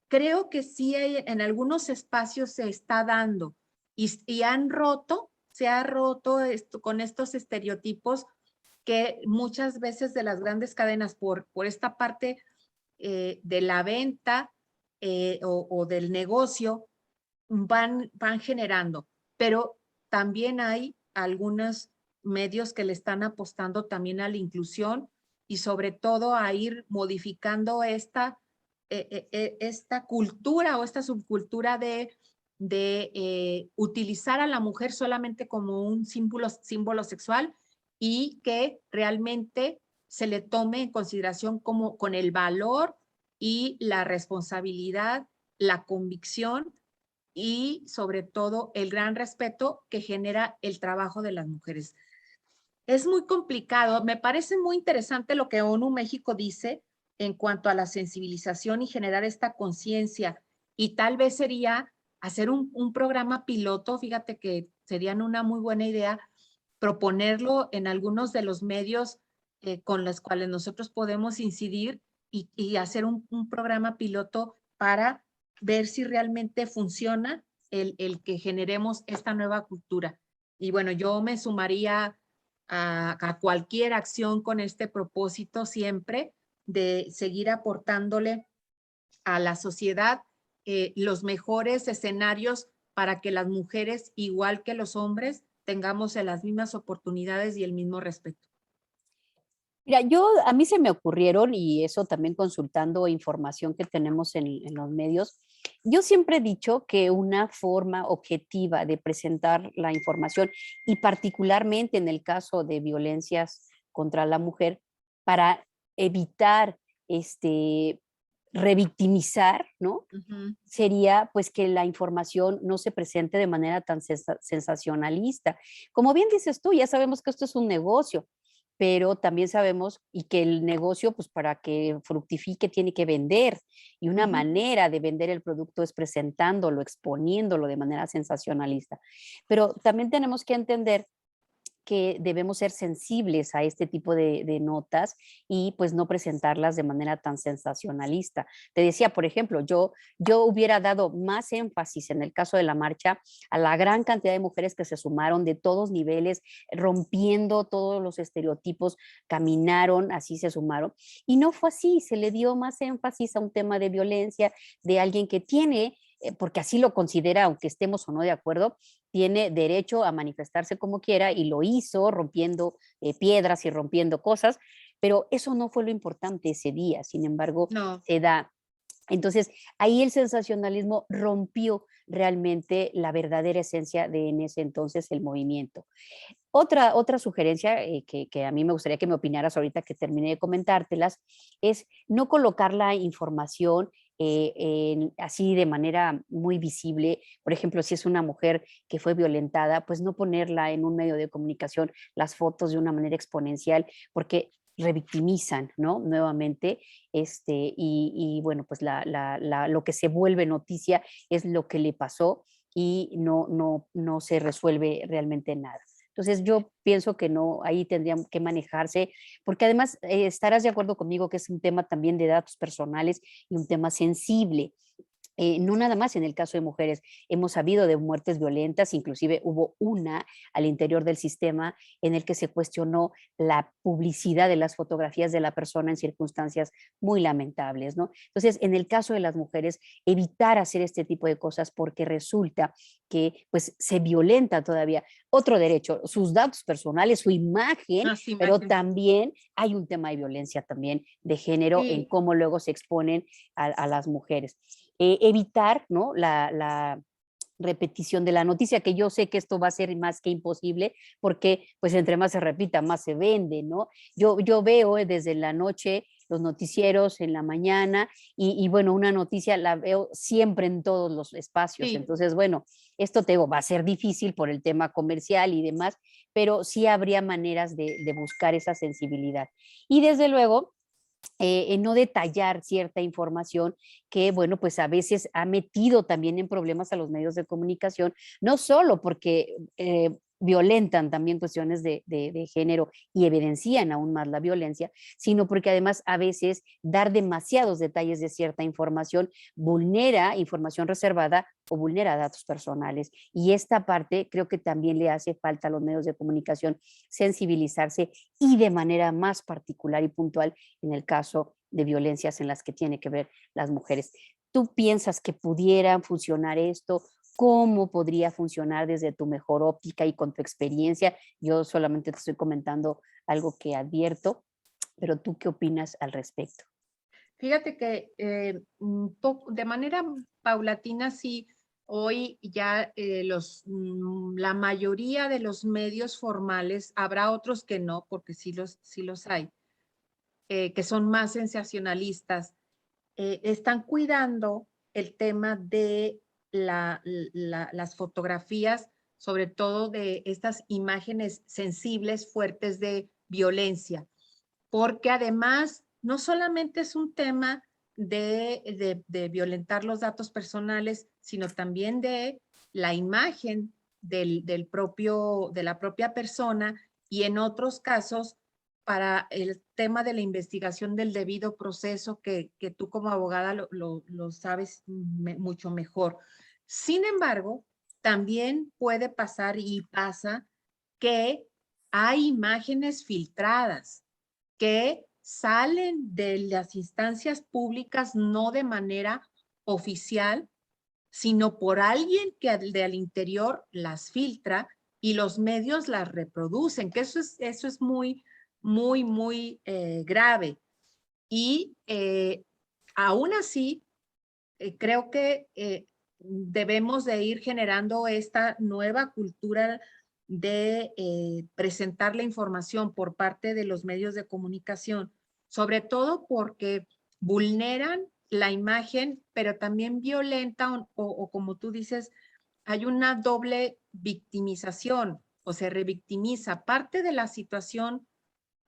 Creo que sí en algunos espacios se está dando y se ha roto esto, con estos estereotipos que muchas veces de las grandes cadenas por esta parte de la venta o del negocio van generando, pero también hay algunos medios que le están apostando también a la inclusión y sobre todo a ir modificando esta cultura o esta subcultura de utilizar a la mujer solamente como un símbolo sexual y que realmente se le tome en consideración como con el valor y la responsabilidad, la convicción y sobre todo el gran respeto que genera el trabajo de las mujeres. Es muy complicado. Me parece muy interesante lo que ONU México dice en cuanto a la sensibilización y generar esta conciencia. Y tal vez sería hacer un programa piloto, fíjate que serían una muy buena idea, proponerlo en algunos de los medios con los cuales nosotros podemos incidir y hacer un programa piloto para ver si realmente funciona el que generemos esta nueva cultura. Y bueno, yo me sumaría a cualquier acción con este propósito siempre de seguir aportándole a la sociedad los mejores escenarios para que las mujeres, igual que los hombres, tengamos las mismas oportunidades y el mismo respeto. Mira, a mí se me ocurrieron, y eso también consultando información que tenemos en los medios, yo siempre he dicho que una forma objetiva de presentar la información, y particularmente en el caso de violencias contra la mujer, para evitar revictimizar, ¿no? Ujú. Sería pues que la información no se presente de manera tan sensacionalista. Como bien dices tú, ya sabemos que esto es un negocio, pero también sabemos y que el negocio, pues para que fructifique, tiene que vender. Y una Ujú. manera de vender el producto es presentándolo, exponiéndolo de manera sensacionalista. Pero también tenemos que entender que debemos ser sensibles a este tipo de notas y pues no presentarlas de manera tan sensacionalista. Te decía, por ejemplo, yo hubiera dado más énfasis en el caso de la marcha a la gran cantidad de mujeres que se sumaron de todos niveles, rompiendo todos los estereotipos, caminaron, así se sumaron. Y no fue así, se le dio más énfasis a un tema de violencia de alguien que tiene porque así lo considera, aunque estemos o no de acuerdo, tiene derecho a manifestarse como quiera y lo hizo rompiendo piedras y rompiendo cosas, pero eso no fue lo importante ese día, sin embargo, No, se da. Entonces, ahí el sensacionalismo rompió realmente la verdadera esencia de en ese entonces el movimiento. Otra sugerencia que a mí me gustaría que me opinaras ahorita que terminé de comentártelas es no colocar la información así de manera muy visible. Por ejemplo, si es una mujer que fue violentada, pues no ponerla en un medio de comunicación las fotos de una manera exponencial, porque revictimizan, ¿no? Nuevamente, y bueno, pues lo que se vuelve noticia es lo que le pasó y no se resuelve realmente nada. Entonces yo pienso que no, ahí tendrían que manejarse, porque además estarás de acuerdo conmigo que es un tema también de datos personales y un tema sensible. No nada más en el caso de mujeres, hemos sabido de muertes violentas, inclusive hubo una al interior del sistema en el que se cuestionó la publicidad de las fotografías de la persona en circunstancias muy lamentables, ¿no? Entonces, en el caso de las mujeres, evitar hacer este tipo de cosas porque resulta que pues se violenta todavía otro derecho, sus datos personales, su imagen, así pero imagen. también hay un tema de violencia también de género en Sí, cómo luego se exponen a las mujeres evitar, ¿no? La repetición de la noticia, que yo sé que esto va a ser más que imposible, porque pues entre más se repita, más se vende, ¿no? Yo veo desde la noche los noticieros en la mañana y bueno, una noticia la veo siempre en todos los espacios. sí. Entonces, bueno, esto te digo, va a ser difícil por el tema comercial y demás, pero sí habría maneras de buscar esa sensibilidad. Y desde luego, en no detallar cierta información que, bueno, pues a veces ha metido también en problemas a los medios de comunicación, no solo porque violentan también cuestiones de género y evidencian aún más la violencia, sino porque además a veces dar demasiados detalles de cierta información vulnera información reservada o vulnera datos personales. Y esta parte creo que también le hace falta a los medios de comunicación sensibilizarse y de manera más particular y puntual en el caso de violencias en las que tiene que ver las mujeres. ¿Tú piensas que pudiera funcionar esto? ¿Cómo podría funcionar desde tu mejor óptica y con tu experiencia? Yo solamente te estoy comentando algo que advierto, pero ¿tú qué opinas al respecto? Fíjate que de manera paulatina, sí, hoy ya la mayoría de los medios formales, habrá otros que no, porque sí los hay, que son más sensacionalistas, están cuidando el tema de las fotografías, sobre todo de estas imágenes sensibles, fuertes de violencia, porque además no solamente es un tema de violentar los datos personales, sino también de la imagen de la propia persona, y en otros casos para el tema de la investigación del debido proceso que tú como abogada lo sabes mucho mejor. Sin embargo, también puede pasar y pasa que hay imágenes filtradas que salen de las instancias públicas no de manera oficial, sino por alguien que al interior las filtra y los medios las reproducen, que eso es muy, muy, muy grave. Y aún así, creo que debemos de ir generando esta nueva cultura de presentar la información por parte de los medios de comunicación, sobre todo porque vulneran la imagen, pero también violenta o como tú dices, hay una doble victimización o se revictimiza parte de la situación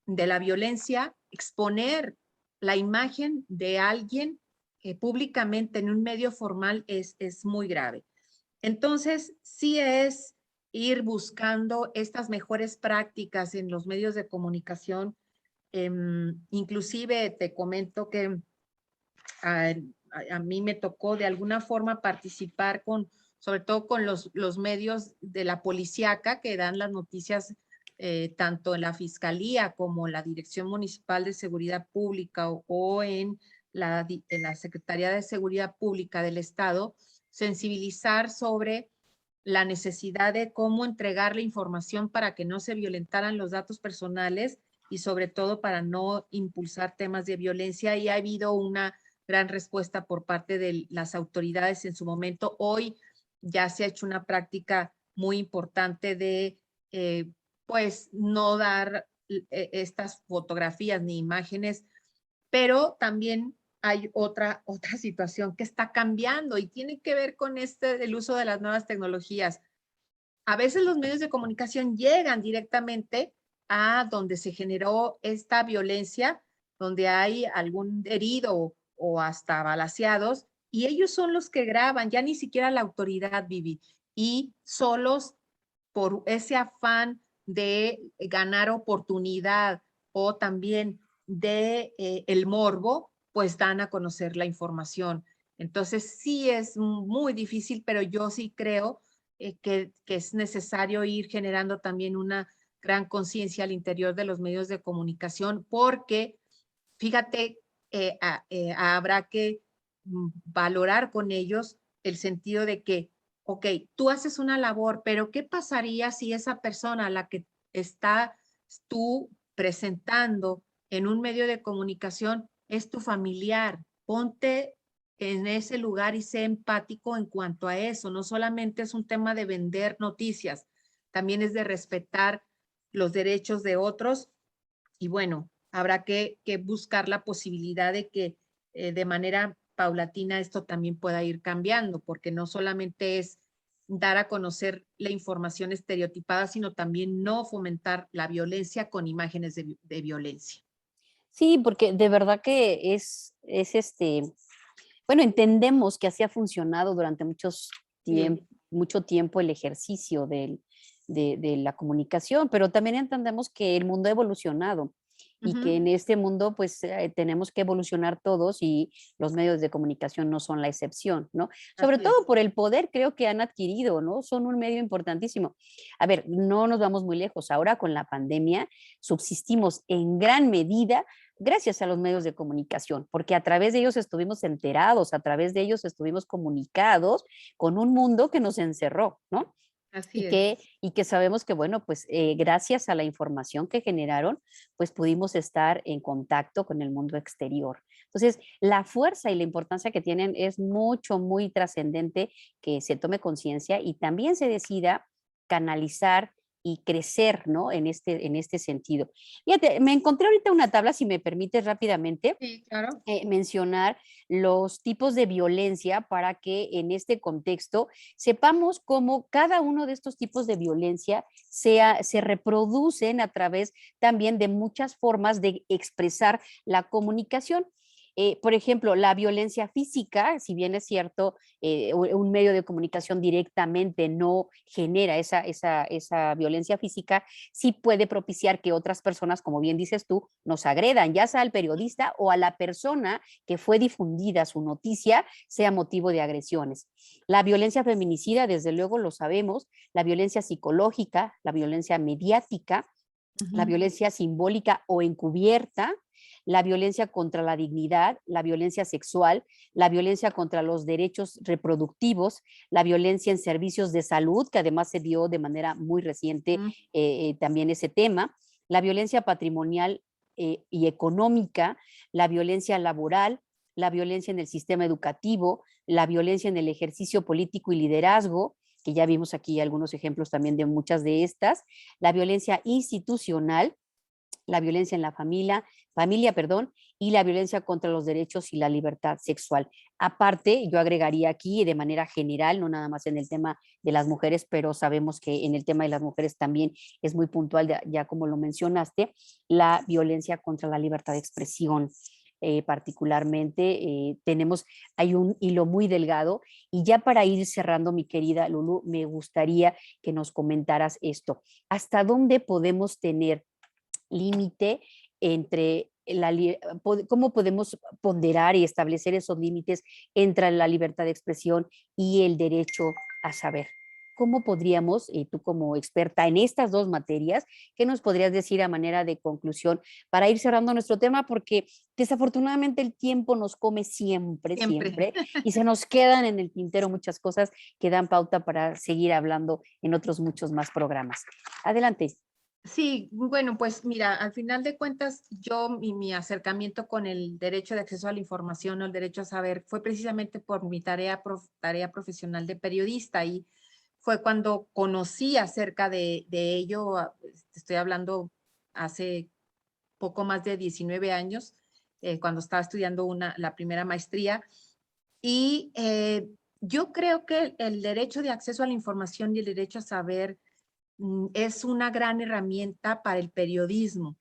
de la violencia, exponer la imagen de alguien públicamente en un medio formal es muy grave. Entonces, sí es ir buscando estas mejores prácticas en los medios de comunicación. Inclusive te comento que a mí me tocó de alguna forma participar sobre todo con los medios de la policíaca que dan las noticias tanto en la Fiscalía como en la Dirección Municipal de Seguridad Pública o en la Secretaría de Seguridad Pública del Estado, sensibilizar sobre la necesidad de cómo entregar la información para que no se violentaran los datos personales y sobre todo para no impulsar temas de violencia. Y ha habido una gran respuesta por parte de las autoridades en su momento. Hoy ya se ha hecho una práctica muy importante de pues no dar estas fotografías ni imágenes, pero también hay otra situación que está cambiando y tiene que ver con el uso de las nuevas tecnologías. A veces los medios de comunicación llegan directamente a donde se generó esta violencia, donde hay algún herido o hasta balaceados, y ellos son los que graban, ya ni siquiera la autoridad, Vivi, y solos por ese afán de ganar oportunidad o también de el morbo, pues dan a conocer la información. Entonces sí es muy difícil, pero yo sí creo que es necesario ir generando también una gran conciencia al interior de los medios de comunicación, porque fíjate, habrá que valorar con ellos el sentido de que, ok, tú haces una labor, pero ¿qué pasaría si esa persona a la que está tú presentando en un medio de comunicación es tu familiar? Ponte en ese lugar y sé empático en cuanto a eso. No solamente es un tema de vender noticias, también es de respetar los derechos de otros. Y bueno, habrá que buscar la posibilidad de que de manera paulatina esto también pueda ir cambiando, porque no solamente es dar a conocer la información estereotipada, sino también no fomentar la violencia con imágenes de violencia. Sí, porque de verdad que bueno, entendemos que así ha funcionado durante Sí, mucho tiempo el ejercicio de la comunicación, pero también entendemos que el mundo ha evolucionado y que ujú, en este mundo pues tenemos que evolucionar todos y los medios de comunicación no son la excepción, ¿no? Sobre así todo es. por el poder creo que han adquirido, ¿no? Son un medio importantísimo. A ver, no nos vamos muy lejos. Ahora con la pandemia subsistimos en gran medida gracias a los medios de comunicación, porque a través de ellos estuvimos enterados, a través de ellos estuvimos comunicados con un mundo que nos encerró, ¿no? Así es. Y que sabemos que, bueno, pues gracias a la información que generaron, pues pudimos estar en contacto con el mundo exterior. Entonces, la fuerza y la importancia que tienen es mucho, muy trascendente que se tome conciencia y también se decida canalizar y crecer, ¿no? En este sentido. Fíjate, me encontré ahorita una tabla, si me permites rápidamente, Sí, claro. mencionar los tipos de violencia para que en este contexto sepamos cómo cada uno de estos tipos de violencia se reproducen a través también de muchas formas de expresar la comunicación. Por ejemplo, la violencia física, si bien es cierto, un medio de comunicación directamente no genera esa violencia física, sí puede propiciar que otras personas, como bien dices tú, nos agredan, ya sea al periodista o a la persona que fue difundida su noticia, sea motivo de agresiones. La violencia feminicida, desde luego lo sabemos, la violencia psicológica, la violencia mediática, la Ujú. violencia simbólica o encubierta, la violencia contra la dignidad, la violencia sexual, la violencia contra los derechos reproductivos, la violencia en servicios de salud, que además se dio de manera muy reciente Mm. también ese tema, la violencia patrimonial y económica, la violencia laboral, la violencia en el sistema educativo, la violencia en el ejercicio político y liderazgo, que ya vimos aquí algunos ejemplos también de muchas de estas, la violencia institucional, la violencia en la familia, perdón, y la violencia contra los derechos y la libertad sexual. Aparte, yo agregaría aquí de manera general, no nada más en el tema de las mujeres, pero sabemos que en el tema de las mujeres también es muy puntual, ya como lo mencionaste, la violencia contra la libertad de expresión. Particularmente hay un hilo muy delgado y ya para ir cerrando, mi querida Lulu, me gustaría que nos comentaras esto. ¿Hasta dónde podemos tener límite entre cómo podemos ponderar y establecer esos límites entre la libertad de expresión y el derecho a saber? ¿Cómo podríamos, y tú como experta en estas dos materias, qué nos podrías decir a manera de conclusión para ir cerrando nuestro tema? Porque desafortunadamente el tiempo nos come siempre, Siempre. siempre, y se nos quedan en el tintero muchas cosas que dan pauta para seguir hablando en otros muchos más programas. Adelante. Sí, bueno, pues mira, al final de cuentas, mi acercamiento con el derecho de acceso a la información o el derecho a saber fue precisamente por mi tarea profesional de periodista y fue cuando conocí acerca de ello, estoy hablando hace poco más de 19 años, cuando estaba estudiando la primera maestría. Y yo creo que el derecho de acceso a la información y el derecho a saber es una gran herramienta para el periodismo.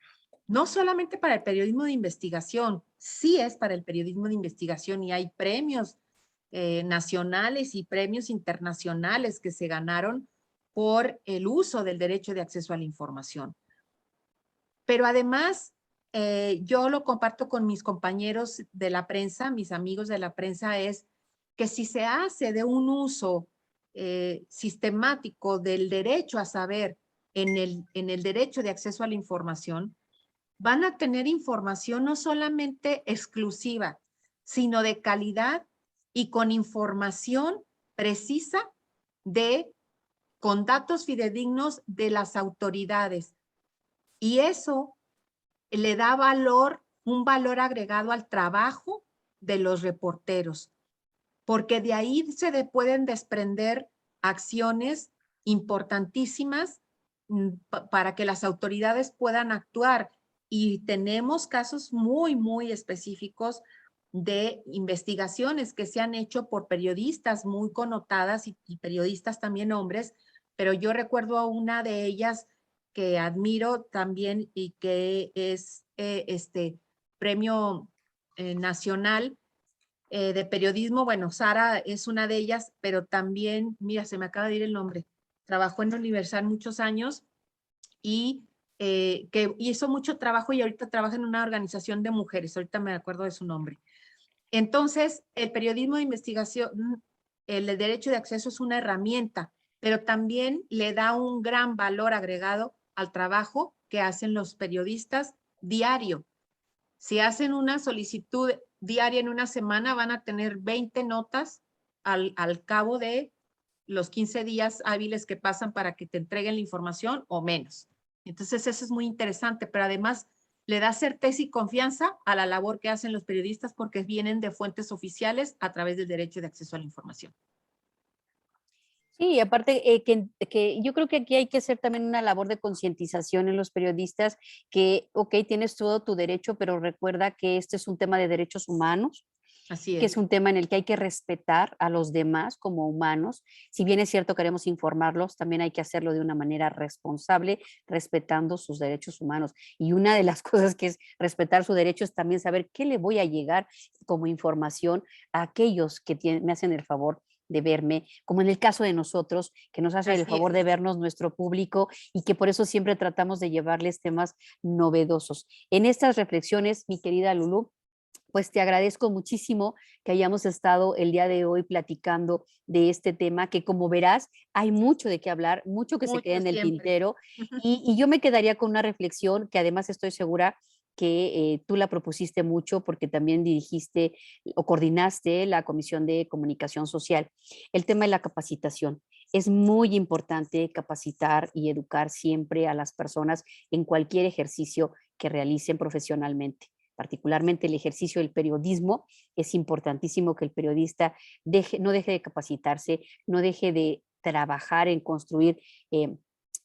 No solamente para el periodismo de investigación, sí es para el periodismo de investigación y hay premios nacionales y premios internacionales que se ganaron por el uso del derecho de acceso a la información. Pero además, yo lo comparto con mis compañeros de la prensa, mis amigos de la prensa, es que si se hace de un uso sistemático del derecho a saber en el derecho de acceso a la información, van a tener información no solamente exclusiva, sino de calidad y con información precisa con datos fidedignos de las autoridades. Y eso le da un valor agregado al trabajo de los reporteros, porque de ahí pueden desprender acciones importantísimas para que las autoridades puedan actuar. Y tenemos casos muy, muy específicos de investigaciones que se han hecho por periodistas muy connotadas y periodistas también hombres, pero yo recuerdo a una de ellas que admiro también y que es este premio nacional de periodismo. Bueno, Sara es una de ellas, pero también, mira, se me acaba de ir el nombre, trabajó en Universal muchos años y que hizo mucho trabajo y ahorita trabaja en una organización de mujeres, ahorita me acuerdo de su nombre. Entonces, el periodismo de investigación, el derecho de acceso es una herramienta, pero también le da un gran valor agregado al trabajo que hacen los periodistas diario. Si hacen una solicitud diaria en una semana, van a tener 20 notas al cabo de los 15 días hábiles que pasan para que te entreguen la información o menos. Entonces, eso es muy interesante, pero además le da certeza y confianza a la labor que hacen los periodistas porque vienen de fuentes oficiales a través del derecho de acceso a la información. Sí, aparte que yo creo que aquí hay que hacer también una labor de concientización en los periodistas que, ok, tienes todo tu derecho, pero recuerda que este es un tema de derechos humanos, Así que es es. un tema en el que hay que respetar a los demás como humanos. Si bien es cierto, queremos informarlos, también hay que hacerlo de una manera responsable, respetando sus derechos humanos. Y una de las cosas que es respetar su derecho es también saber qué le voy a llegar como información a aquellos que me hacen el favor de verme, como en el caso de nosotros, que nos hace el Así favor es. de vernos nuestro público y que por eso siempre tratamos de llevarles temas novedosos. En estas reflexiones, mi querida Lulú, pues te agradezco muchísimo que hayamos estado el día de hoy platicando de este tema, que como verás, hay mucho de qué hablar, mucho que se queda Mucho en el siempre. tintero, y yo me quedaría con una reflexión que además estoy segura que tú la propusiste mucho porque también dirigiste o coordinaste la Comisión de Comunicación Social, el tema de la capacitación. Es muy importante capacitar y educar siempre a las personas en cualquier ejercicio que realicen profesionalmente, particularmente el ejercicio del periodismo. Es importantísimo que el periodista no deje de capacitarse, no deje de trabajar en construir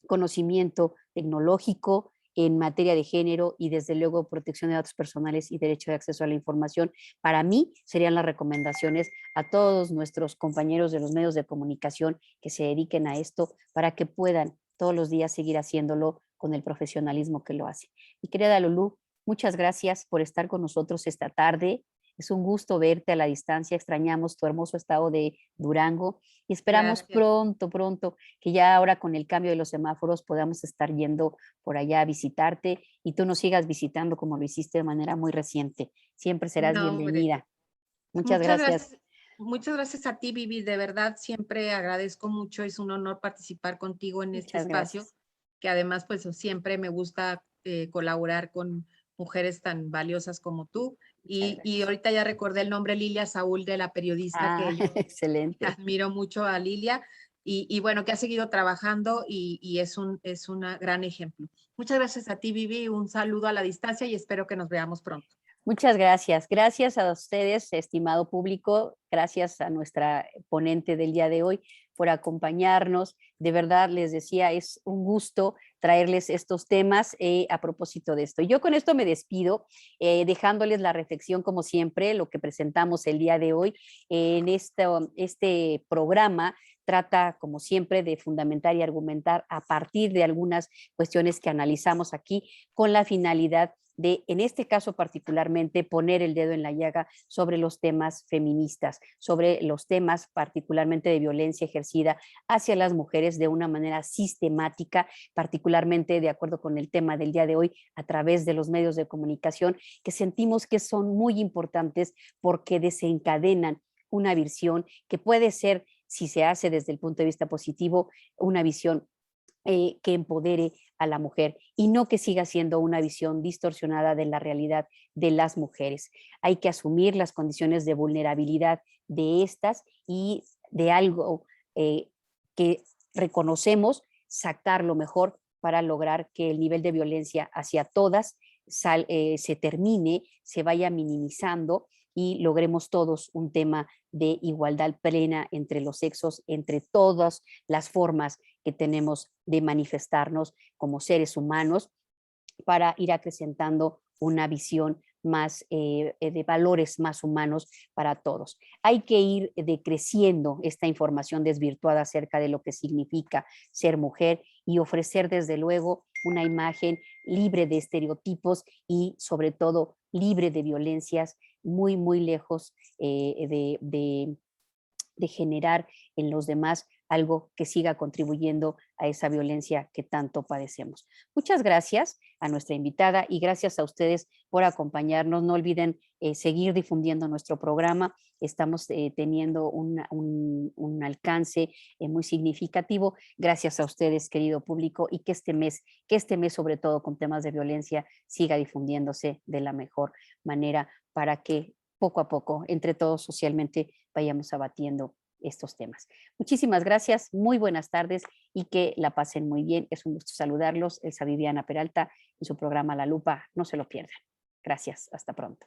conocimiento tecnológico en materia de género y desde luego protección de datos personales y derecho de acceso a la información. Para mí serían las recomendaciones a todos nuestros compañeros de los medios de comunicación que se dediquen a esto para que puedan todos los días seguir haciéndolo con el profesionalismo que lo hace. Y querida Lulú, muchas gracias por estar con nosotros esta tarde. Es un gusto verte a la distancia. Extrañamos tu hermoso estado de Durango y esperamos Gracias. pronto, pronto, que ya ahora con el cambio de los semáforos podamos estar yendo por allá a visitarte y tú nos sigas visitando como lo hiciste de manera muy reciente. Siempre serás No, hombre. bienvenida. Muchas Muchas gracias. gracias. Muchas gracias a ti, Vivi. De verdad, siempre agradezco mucho. Es un honor participar contigo en este Muchas espacio, gracias. que además, pues siempre me gusta colaborar con mujeres tan valiosas como tú. Muchas Y gracias. ahorita ya recordé el nombre Lilia Saúl de la periodista Ah, que yo excelente. admiro mucho a Lilia y bueno, que ha seguido trabajando y es un gran ejemplo. Muchas gracias a ti, Vivi. Un saludo a la distancia y espero que nos veamos pronto. Muchas gracias. Gracias a ustedes, estimado público. Gracias a nuestra ponente del día de hoy por acompañarnos. De verdad, les decía, es un gusto traerles estos temas a propósito de esto. Yo con esto me despido, dejándoles la reflexión, como siempre, lo que presentamos el día de hoy en este programa. Trata, como siempre, de fundamentar y argumentar a partir de algunas cuestiones que analizamos aquí con la finalidad de, en este caso particularmente, poner el dedo en la llaga sobre los temas feministas, sobre los temas particularmente de violencia ejercida hacia las mujeres de una manera sistemática, particularmente de acuerdo con el tema del día de hoy, a través de los medios de comunicación, que sentimos que son muy importantes porque desencadenan una visión que puede ser, si se hace desde el punto de vista positivo, una visión que empodere a la mujer y no que siga siendo una visión distorsionada de la realidad de las mujeres. Hay que asumir las condiciones de vulnerabilidad de estas y de algo que reconocemos, sacar lo mejor para lograr que el nivel de violencia hacia todas se termine, se vaya minimizando y logremos todos un tema de igualdad plena entre los sexos, entre todas las formas que tenemos de manifestarnos como seres humanos para ir acrecentando una visión más de valores más humanos para todos. Hay que ir decreciendo esta información desvirtuada acerca de lo que significa ser mujer y ofrecer desde luego una imagen libre de estereotipos y sobre todo libre de violencias, muy, muy lejos de generar en los demás algo que siga contribuyendo a esa violencia que tanto padecemos. Muchas gracias a nuestra invitada y gracias a ustedes por acompañarnos. No olviden seguir difundiendo nuestro programa. Estamos teniendo un alcance muy significativo. Gracias a ustedes, querido público, y que este mes, sobre todo con temas de violencia, siga difundiéndose de la mejor manera para que poco a poco, entre todos socialmente, vayamos abatiendo estos temas. Muchísimas gracias, muy buenas tardes y que la pasen muy bien. Es un gusto saludarlos. Elsa Viviana Peralta en su programa La Lupa. No se lo pierdan. Gracias, hasta pronto.